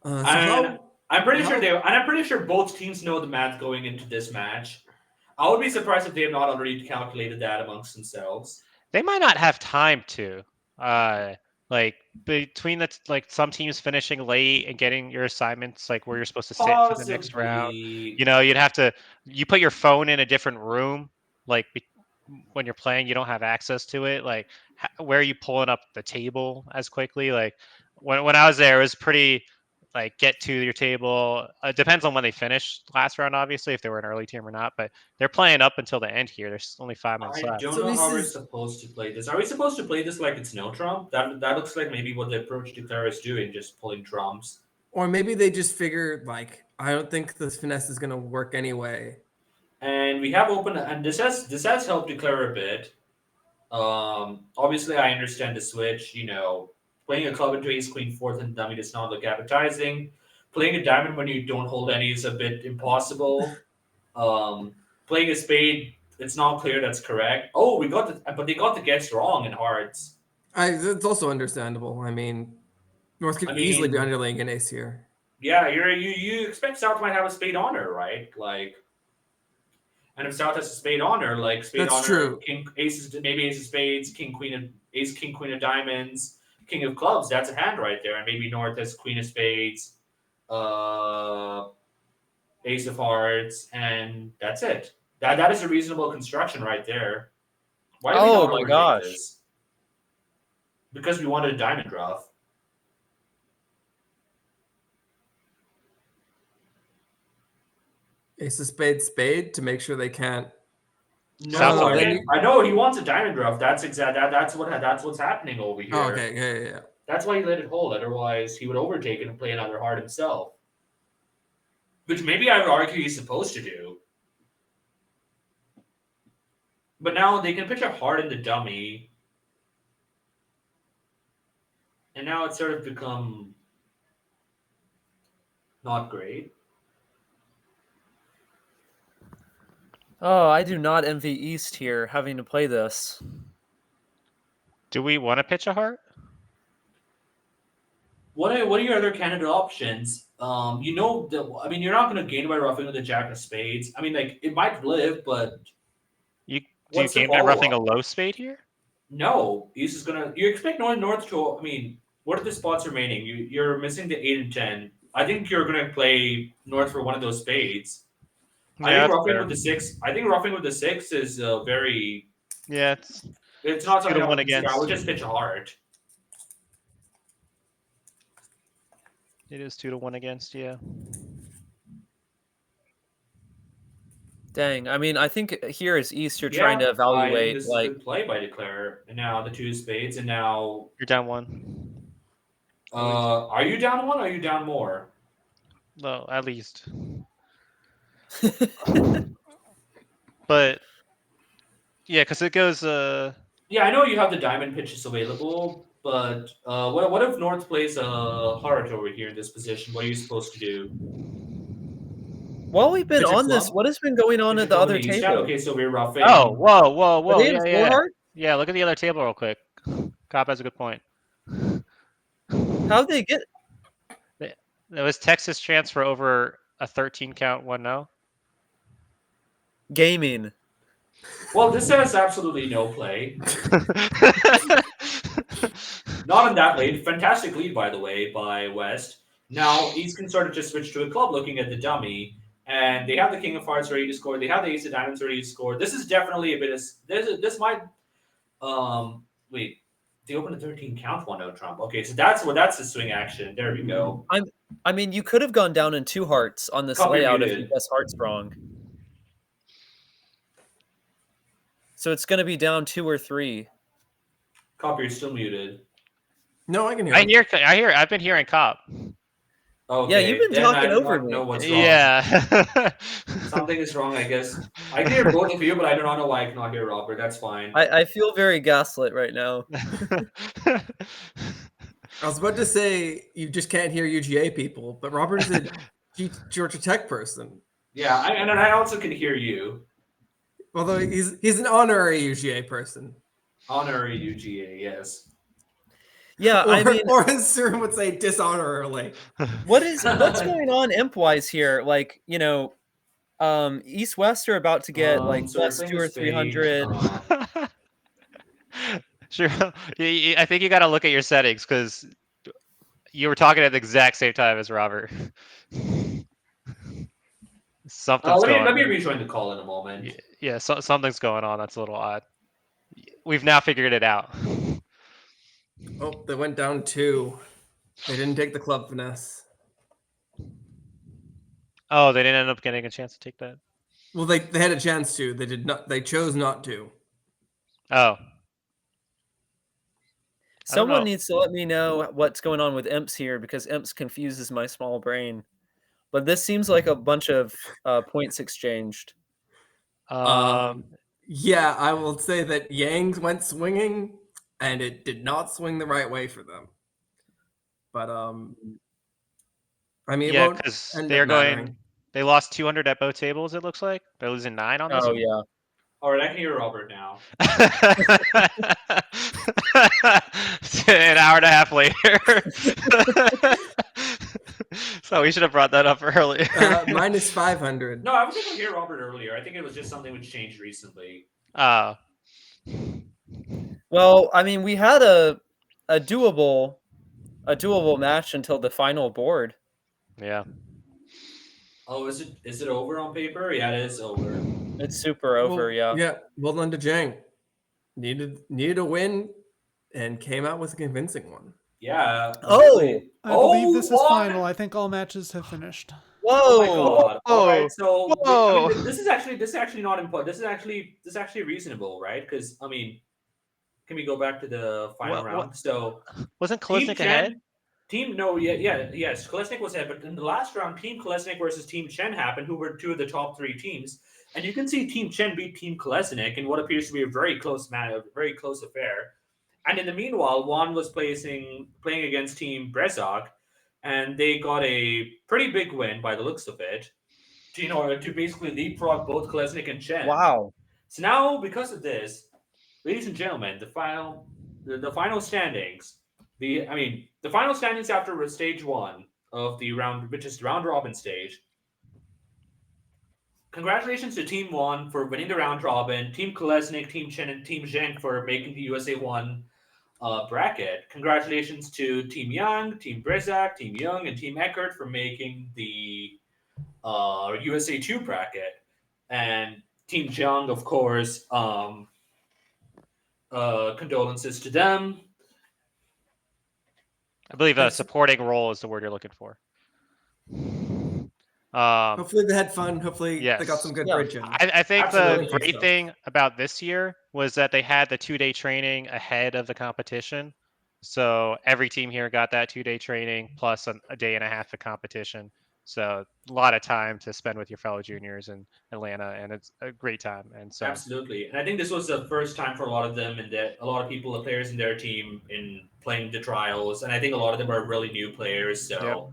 I'm pretty sure both teams know the math going into this match. I would be surprised if they have not already calculated that amongst themselves. They might not have time to. Like between some teams finishing late and getting your assignments like where you're supposed to sit for the next round. You know, you put your phone in a different room. Like when you're playing, you don't have access to it. Like where are you pulling up the table as quickly? Like when I was there, it was pretty like get to your table. It depends on when they finish last round, obviously, if they were an early team or not. But they're playing up until the end here. There's only 5 minutes left. I don't know how we're supposed to play this. Are we supposed to play this like it's no trump? That looks like maybe what the approach Declare is doing, just pulling trumps. Or maybe they just figured like I don't think this finesse is gonna work anyway. And we have open, and this has helped Declare a bit. Obviously, I understand the switch. You know, playing a club into ace queen fourth and dummy does not look appetizing. Playing a diamond when you don't hold any is a bit impossible. Playing a spade, it's not clear that's correct. Oh, but they got the guess wrong in hearts. It's also understandable. I mean, North could easily be underlaying an ace here. Yeah, you expect South might have a spade honor, right? Like, and if South has a spade honor, like spade that's honor, true. King aces, maybe ace of spades, king queen of diamonds, king of clubs. That's a hand right there, and maybe North has queen of spades, ace of hearts, and that's it. That is a reasonable construction right there. Why do we not my gosh! This? Because we wanted a diamond draft. Ace of spade to make sure they can't. No, I know he wants a diamond draft. That's That's what's happening over here. Oh, okay, yeah. That's why he let it hold. Otherwise, he would overtake it and play another heart himself. Which maybe I would argue he's supposed to do. But now they can pitch a heart in the dummy. And now it's sort of become not great. Oh, I do not envy East here having to play this. Do we want to pitch a heart? What are your other candidate options? You're not going to gain by roughing with the jack of spades. I mean, like, it might live, but do you gain by roughing a low spade here? No, East is gonna. You expect North to. I mean, what are the spots remaining? You're missing the 8 and 10. I think you're gonna play North for one of those spades. Yeah, I think roughing with the 6. I think roughing with the 6 is very. Yeah, it's not something I would against. I would just pitch a heart. It is 2-1 against, yeah. Dang, I mean, I think here is East. You're trying to evaluate this is a good play by Declare, and now the 2 spades, and now you're down 1. Are you down 1? Or are you down more? Well, at least. But yeah, because it goes. Yeah, I know you have the diamond pitches available, but what if North plays a heart over here in this position? What are you supposed to do? While we've been Pitch a on this, club? what has been going on Pitch a at the club in other the east hand? table? Okay, so we're roughing. Oh, whoa, Are whoa! they in Yeah, four yeah, heart? yeah. Look at the other table real quick. Cop has a good point. How'd they get? It was Texas transfer over a 13 count 1-0. Gaming. Well, this has absolutely no play. Not on that lead. Fantastic lead, by the way, by West. Now East can sort of just switch to a club looking at the dummy, and they have the King of Hearts ready to score. They have the Ace of Diamonds ready to score. This is definitely a bit of this might wait. They opened a 13 count 1-0 Trump. Okay, so that's the swing action. There we go. I mean, you could have gone down in 2 hearts on this Copy layout if muted. you guess hearts wrong. So it's going to be down 2 or 3. Copy, you're still muted. No, I can hear. I hear. I've been hearing Cop. Okay, Yeah, you've been then talking I do over not me. know what's wrong. Yeah. Something is wrong, I guess. I can hear both of you, but I do not know why I cannot hear Robert. That's fine. I feel very gaslit right now. I was about to say you just can't hear UGA people, but Robert is a Georgia Tech person. Yeah, and I also can hear you. Although he's an honorary UGA person. Honorary UGA, yes. Yeah, I mean, or as Sriram would say, dishonorarily. what's going on imp-wise here? Like, East West are about to get like so we're plus playing 2 or with Spade. 300. Sure. I think you got to look at your settings because you were talking at the exact same time as Robert. Something's let going me on. rejoin the call in a moment. Yeah, something's going on. That's a little odd. We've now figured it out. Oh, they went down 2. They didn't take the club finesse. Oh, they didn't end up getting a chance to take that. Well, they had a chance to. They did not. They chose not to. Oh. Someone needs to let me know what's going on with imps here because imps confuses my small brain. But this seems like a bunch of points exchanged. Yeah, I will say that Yang went swinging, and it did not swing the right way for them. But I mean, yeah, because they're going. They lost 200 at both tables. It looks like they're losing 9 on this. Oh one. yeah. All right, I can hear Robert now. An hour and a half later. So we should have brought that up earlier. Minus 500. No, I was able to hear Robert earlier. I think it was just something which changed recently. Oh. Well, I mean, we had a doable match until the final board. Yeah. Oh, is it over on paper? Yeah, it is over. It's super over, yeah. Yeah, well done to Zheng. Needed a win and came out with a convincing one. Yeah. Oh! I believe this is what? final. I think all matches have finished. Whoa! Oh my god! All right, so Whoa. I mean, this is actually not important. This is actually reasonable, right? Because I mean, can we go back to the final round? So wasn't Kolesnik ahead? Yes, Kolesnik was ahead, but in the last round, Team Kolesnik versus Team Chen happened, who were 2 of the top 3 teams, and you can see Team Chen beat Team Kolesnik in what appears to be a very close affair. And in the meanwhile, Juan was playing against Team Brezak, and they got a pretty big win by the looks of it, to basically leapfrog both Kolesnik and Chen. Wow. So now, because of this, ladies and gentlemen, the final standings. The final standings after stage 1 of the round, which is the round robin stage. Congratulations to Team 1 for winning the round robin, Team Kolesnik, Team Chen, and Team Zheng for making the USA 1 bracket. Congratulations to Team Young, Team Brezak, Team Young, and Team Eckert for making the USA 2 bracket. And Team Zheng, of course, condolences to them. I believe a supporting role is the word you're looking for. Hopefully they had fun. Hopefully they got some good bridging. I think Absolutely. the great thing about this year was that they had the 2-day training ahead of the competition. So every team here got that 2-day training plus a day and a half of competition. So a lot of time to spend with your fellow juniors in Atlanta, and it's a great time. And so Absolutely, and I think this was the first time for a lot of them, and that a lot of people, the players in their team, in playing the trials, and I think a lot of them are really new players. So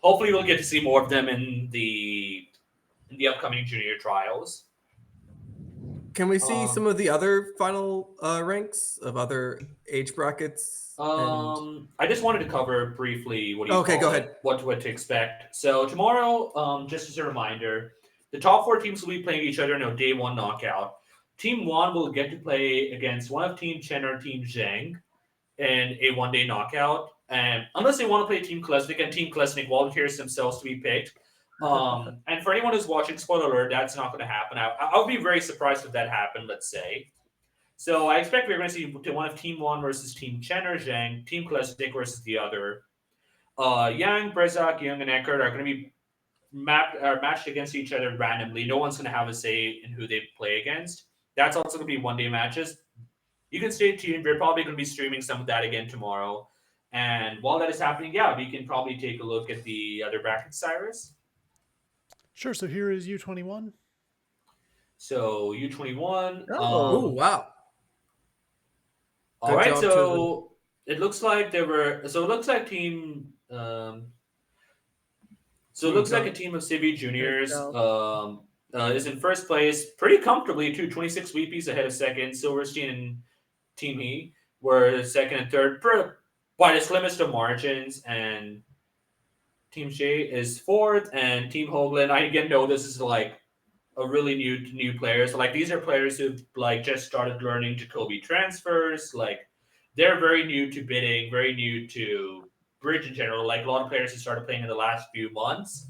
hopefully, we'll get to see more of them in the upcoming junior trials. Can we see some of the other final ranks of other age brackets? I just wanted to cover briefly what go ahead. what to expect. So tomorrow, just as a reminder, the top 4 teams will be playing each other in a day 1 knockout. Team 1 will get to play against one of Team Chen or Team Zheng in a 1-day knockout. And unless they want to play Team Klesnik, and Team Klesnik volunteers themselves to be picked. And for anyone who's watching, spoiler alert, that's not going to happen. I would be very surprised if that happened, let's say. So I expect we're going to see one of Team 1 versus Team Chen or Zheng, Team Klesnik versus the other. Yang, Brezak, Young, and Eckert are going to be matched against each other randomly. No one's going to have a say in who they play against. That's also going to be 1-day matches. You can stay tuned. We're probably going to be streaming some of that again tomorrow. And while that is happening, we can probably take a look at the other brackets, Cyrus. Sure. So here is U21. So U21. Oh, wow. All right. So it looks like there were. So it looks like team. So it looks like a team of Civi juniors is in first place pretty comfortably too. 26 VPs ahead of second. Silverstein and Team He were second and third by the slimmest of margins, and Team Shea is fourth, and Team Hoagland. I again know this is like a really new players. Like these are players who like just started learning Jacoby transfers. Like they're very new to bidding, very new to bridge in general. Like a lot of players who started playing in the last few months.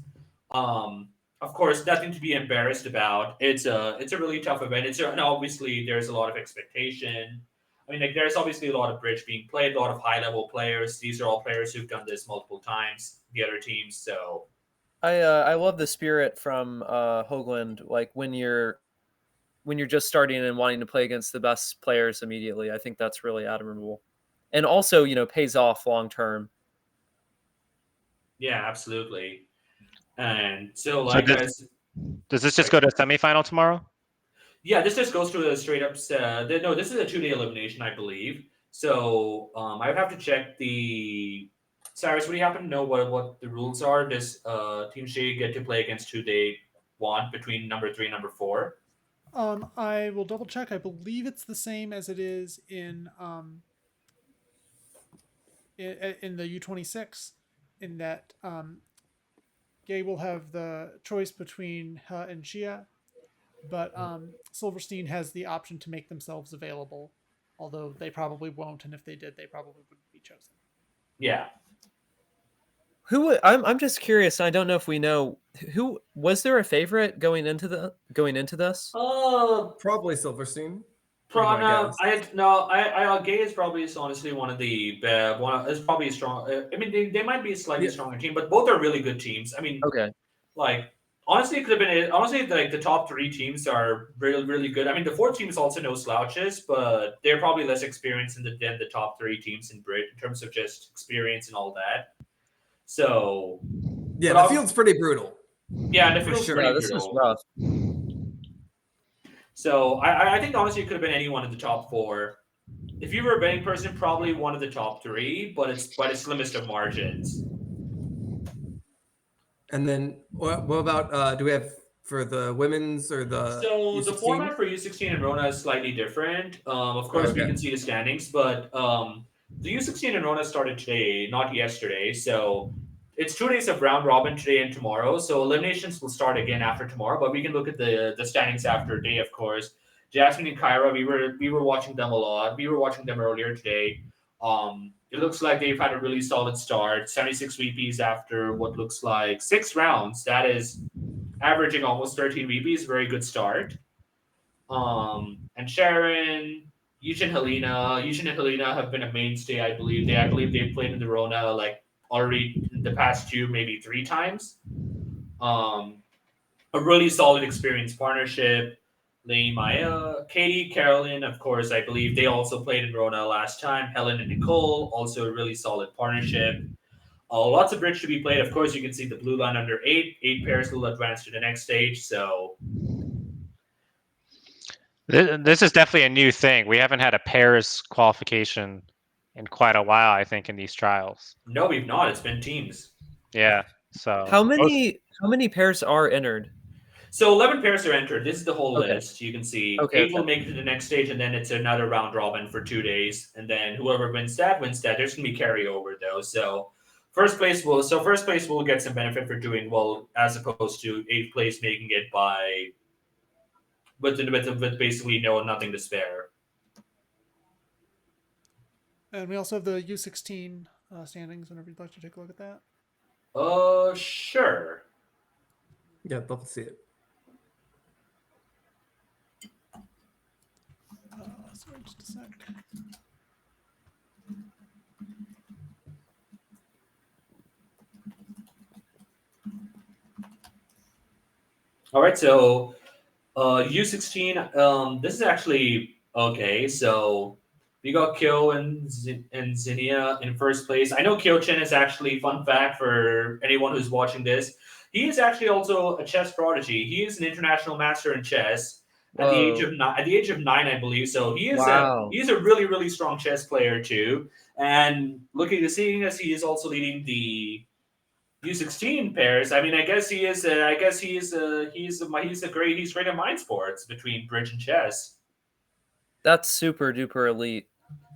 Of course, nothing to be embarrassed about. It's a really tough event. And obviously there's a lot of expectation. I mean, like there's obviously a lot of bridge being played, a lot of high level players. These are all players who've done this multiple times. The other teams, so. I love the spirit from Hoagland. Like when you're just starting and wanting to play against the best players immediately. I think that's really admirable, and also pays off long term. Yeah, absolutely. And so, like, does this just go to semifinal tomorrow? Yeah, this just goes to a straight up. No, this is a 2-day elimination, I believe. So I would have to check the. Cyrus, would you happen to know what the rules are? Does Team Shea get to play against who they want between number 3 and number 4? I will double check. I believe it's the same as it is in the U26, in that Gay will have the choice between He and Xia, but Silverstein has the option to make themselves available, although they probably won't, and if they did, they probably wouldn't be chosen. Yeah. I'm just curious. I don't know if we know who was there a favorite going into this. Probably Silverstein. Gay is probably honestly one of the is probably strong. I mean, they might be a slightly stronger team, but both are really good teams. I mean, okay. Like honestly, it could have been. Honestly, like the top 3 teams are really good. I mean, the 4th team is also no slouches, but they're probably less experienced than the top 3 teams in Brit in terms of just experience and all that. So yeah, the field's pretty brutal. Yeah, the field's pretty brutal. This is rough. So I think honestly it could have been anyone in the top 4. If you were a betting person, probably one of the top 3, but it's by the slimmest of margins. And then what about do we have for the women's or the So U16? The format for U16 and Rona is slightly different. Of course, we can see the standings, but the U16 and Rona started today, not yesterday. So it's 2 days of round robin today and tomorrow. So eliminations will start again after tomorrow, but we can look at the standings after a day, of course. Jasmine and Kyra, we were watching them a lot. We were watching them earlier today. It looks like they've had a really solid start. 76 VPs after what looks like 6 rounds. That is averaging almost 13 VPs. Very good start. And Sharon, Yushin and Helena have been a mainstay, I believe. I believe they've played in the Rona like already in the past 2, maybe 3 times. A really solid experienced partnership. Lane, Maya, Katie, Carolyn, of course, I believe they also played in Rona last time. Helen and Nicole, also a really solid partnership. Lots of bridge to be played. Of course, you can see the blue line under 8. 8 pairs will advance to the next stage. So This is definitely a new thing. We haven't had a pairs qualification in quite a while, I think, in these trials. no, we've not. It's been teams. Yeah. So How many pairs are entered? So 11 pairs are entered. This is the whole Okay. list. You can see Okay, 8 will make it to the next stage, and then it's another round robin for 2 days. And then whoever wins that wins that. There's gonna be carryover though. So first place will get some benefit for doing well, as opposed to 8th place making it by with basically nothing to spare. And we also have the U16 standings. Whenever you'd like to take a look at that. Sure. Yeah, love to see it. Sorry, just a sec. All right, so U16. This is actually okay. So we got Kyo and Zinnia in first place. I know Kyo Chen is actually, fun fact for anyone who's watching this, he is actually also a chess prodigy. He is an international master in chess at the age of 9. At the age of 9, I believe. So he is he's a really, really strong chess player too. And seeing as he is also leading the U16 pairs, I mean, I guess he's great at mind sports between bridge and chess. That's super duper elite.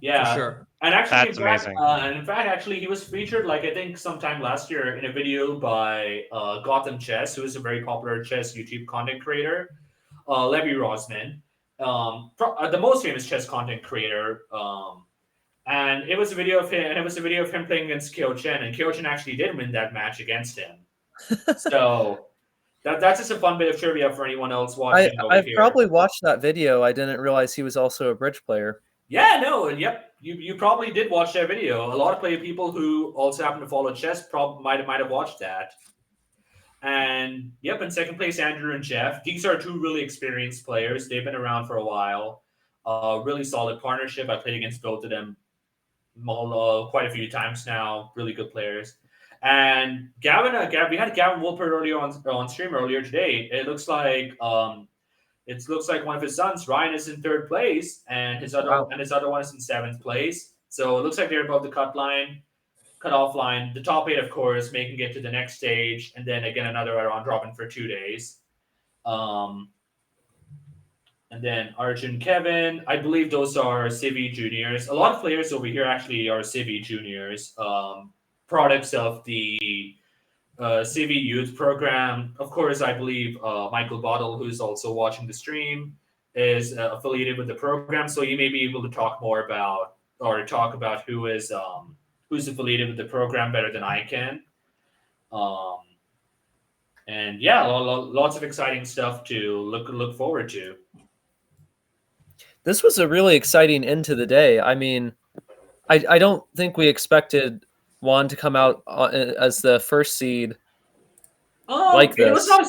Yeah, For sure. And actually, That's amazing. In fact, actually, he was featured, like, I think sometime last year in a video by Gotham Chess, who is a very popular chess YouTube content creator, Levy Rosman, the most famous chess content creator. And it was a video of him playing against Kyo Chen, and Kyo Chen actually did win that match against him. So that's just a fun bit of trivia for anyone else watching. I've probably watched that video. I didn't realize he was also a bridge player. Yeah, no, yep. You probably did watch that video. A lot of people who also happen to follow chess might have watched that. And yep, in second place, Andrew and Jeff. These are 2 really experienced players. They've been around for a while. Really solid partnership. I played against both of them quite a few times now. Really good players. And we had Gavin Wolpert earlier on stream earlier today. It looks like one of his sons, Ryan, is in 3rd place, and his other one is in 7th place. So it looks like they're above the cutoff line. The top 8, of course, making it to the next stage, and then again another round robin for 2 days. And then Arjun, Kevin, I believe those are Civi juniors. A lot of players over here actually are Civi juniors, products of the Civi youth program. Of course, I believe Michael Bottle, who's also watching the stream, is affiliated with the program. So you may be able to talk about who's affiliated with the program better than I can. And yeah, lots of exciting stuff to look forward to. This was a really exciting end to the day. I mean, I don't think we expected Juan to come out as the first seed like this. It was not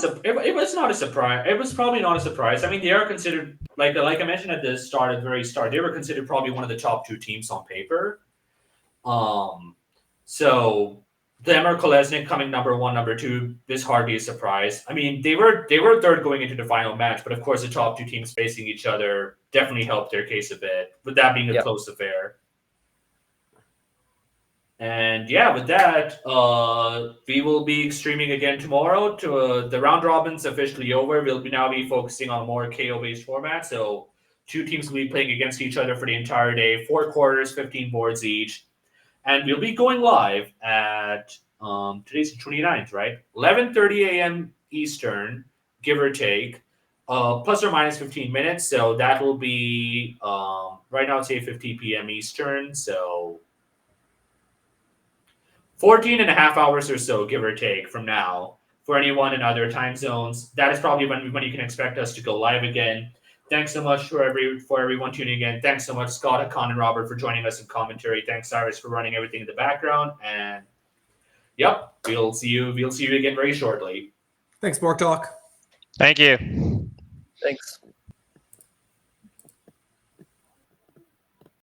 a surprise. It was probably not a surprise. I mean, they are considered, like I mentioned at the very start, they were considered probably one of the top 2 teams on paper. So them or Kolesnik coming number 1, number 2 is hardly a surprise. I mean, they were 3rd going into the final match, but of course the top 2 teams facing each other definitely helped their case a bit, with that being a close affair. And yeah, with that, we will be streaming again tomorrow. To the round robin's officially over. We'll now be focusing on a more KO-based format. So 2 teams will be playing against each other for the entire day. 4 quarters, 15 boards each. And we'll be going live at today's the 29th, right? 11:30 a.m. Eastern, give or take, plus or minus 15 minutes. So that will be right now it's 8:50 p.m. Eastern. So 14 and a half hours or so, give or take, from now. For anyone in other time zones, that is probably when you can expect us to go live again. Thanks so much for everyone tuning in. Thanks so much, Scott, Hakan, and Robert, for joining us in commentary. Thanks, Cyrus, for running everything in the background. And yep, we'll see you again very shortly. Thanks, Bork Talk. Thank you. Thanks.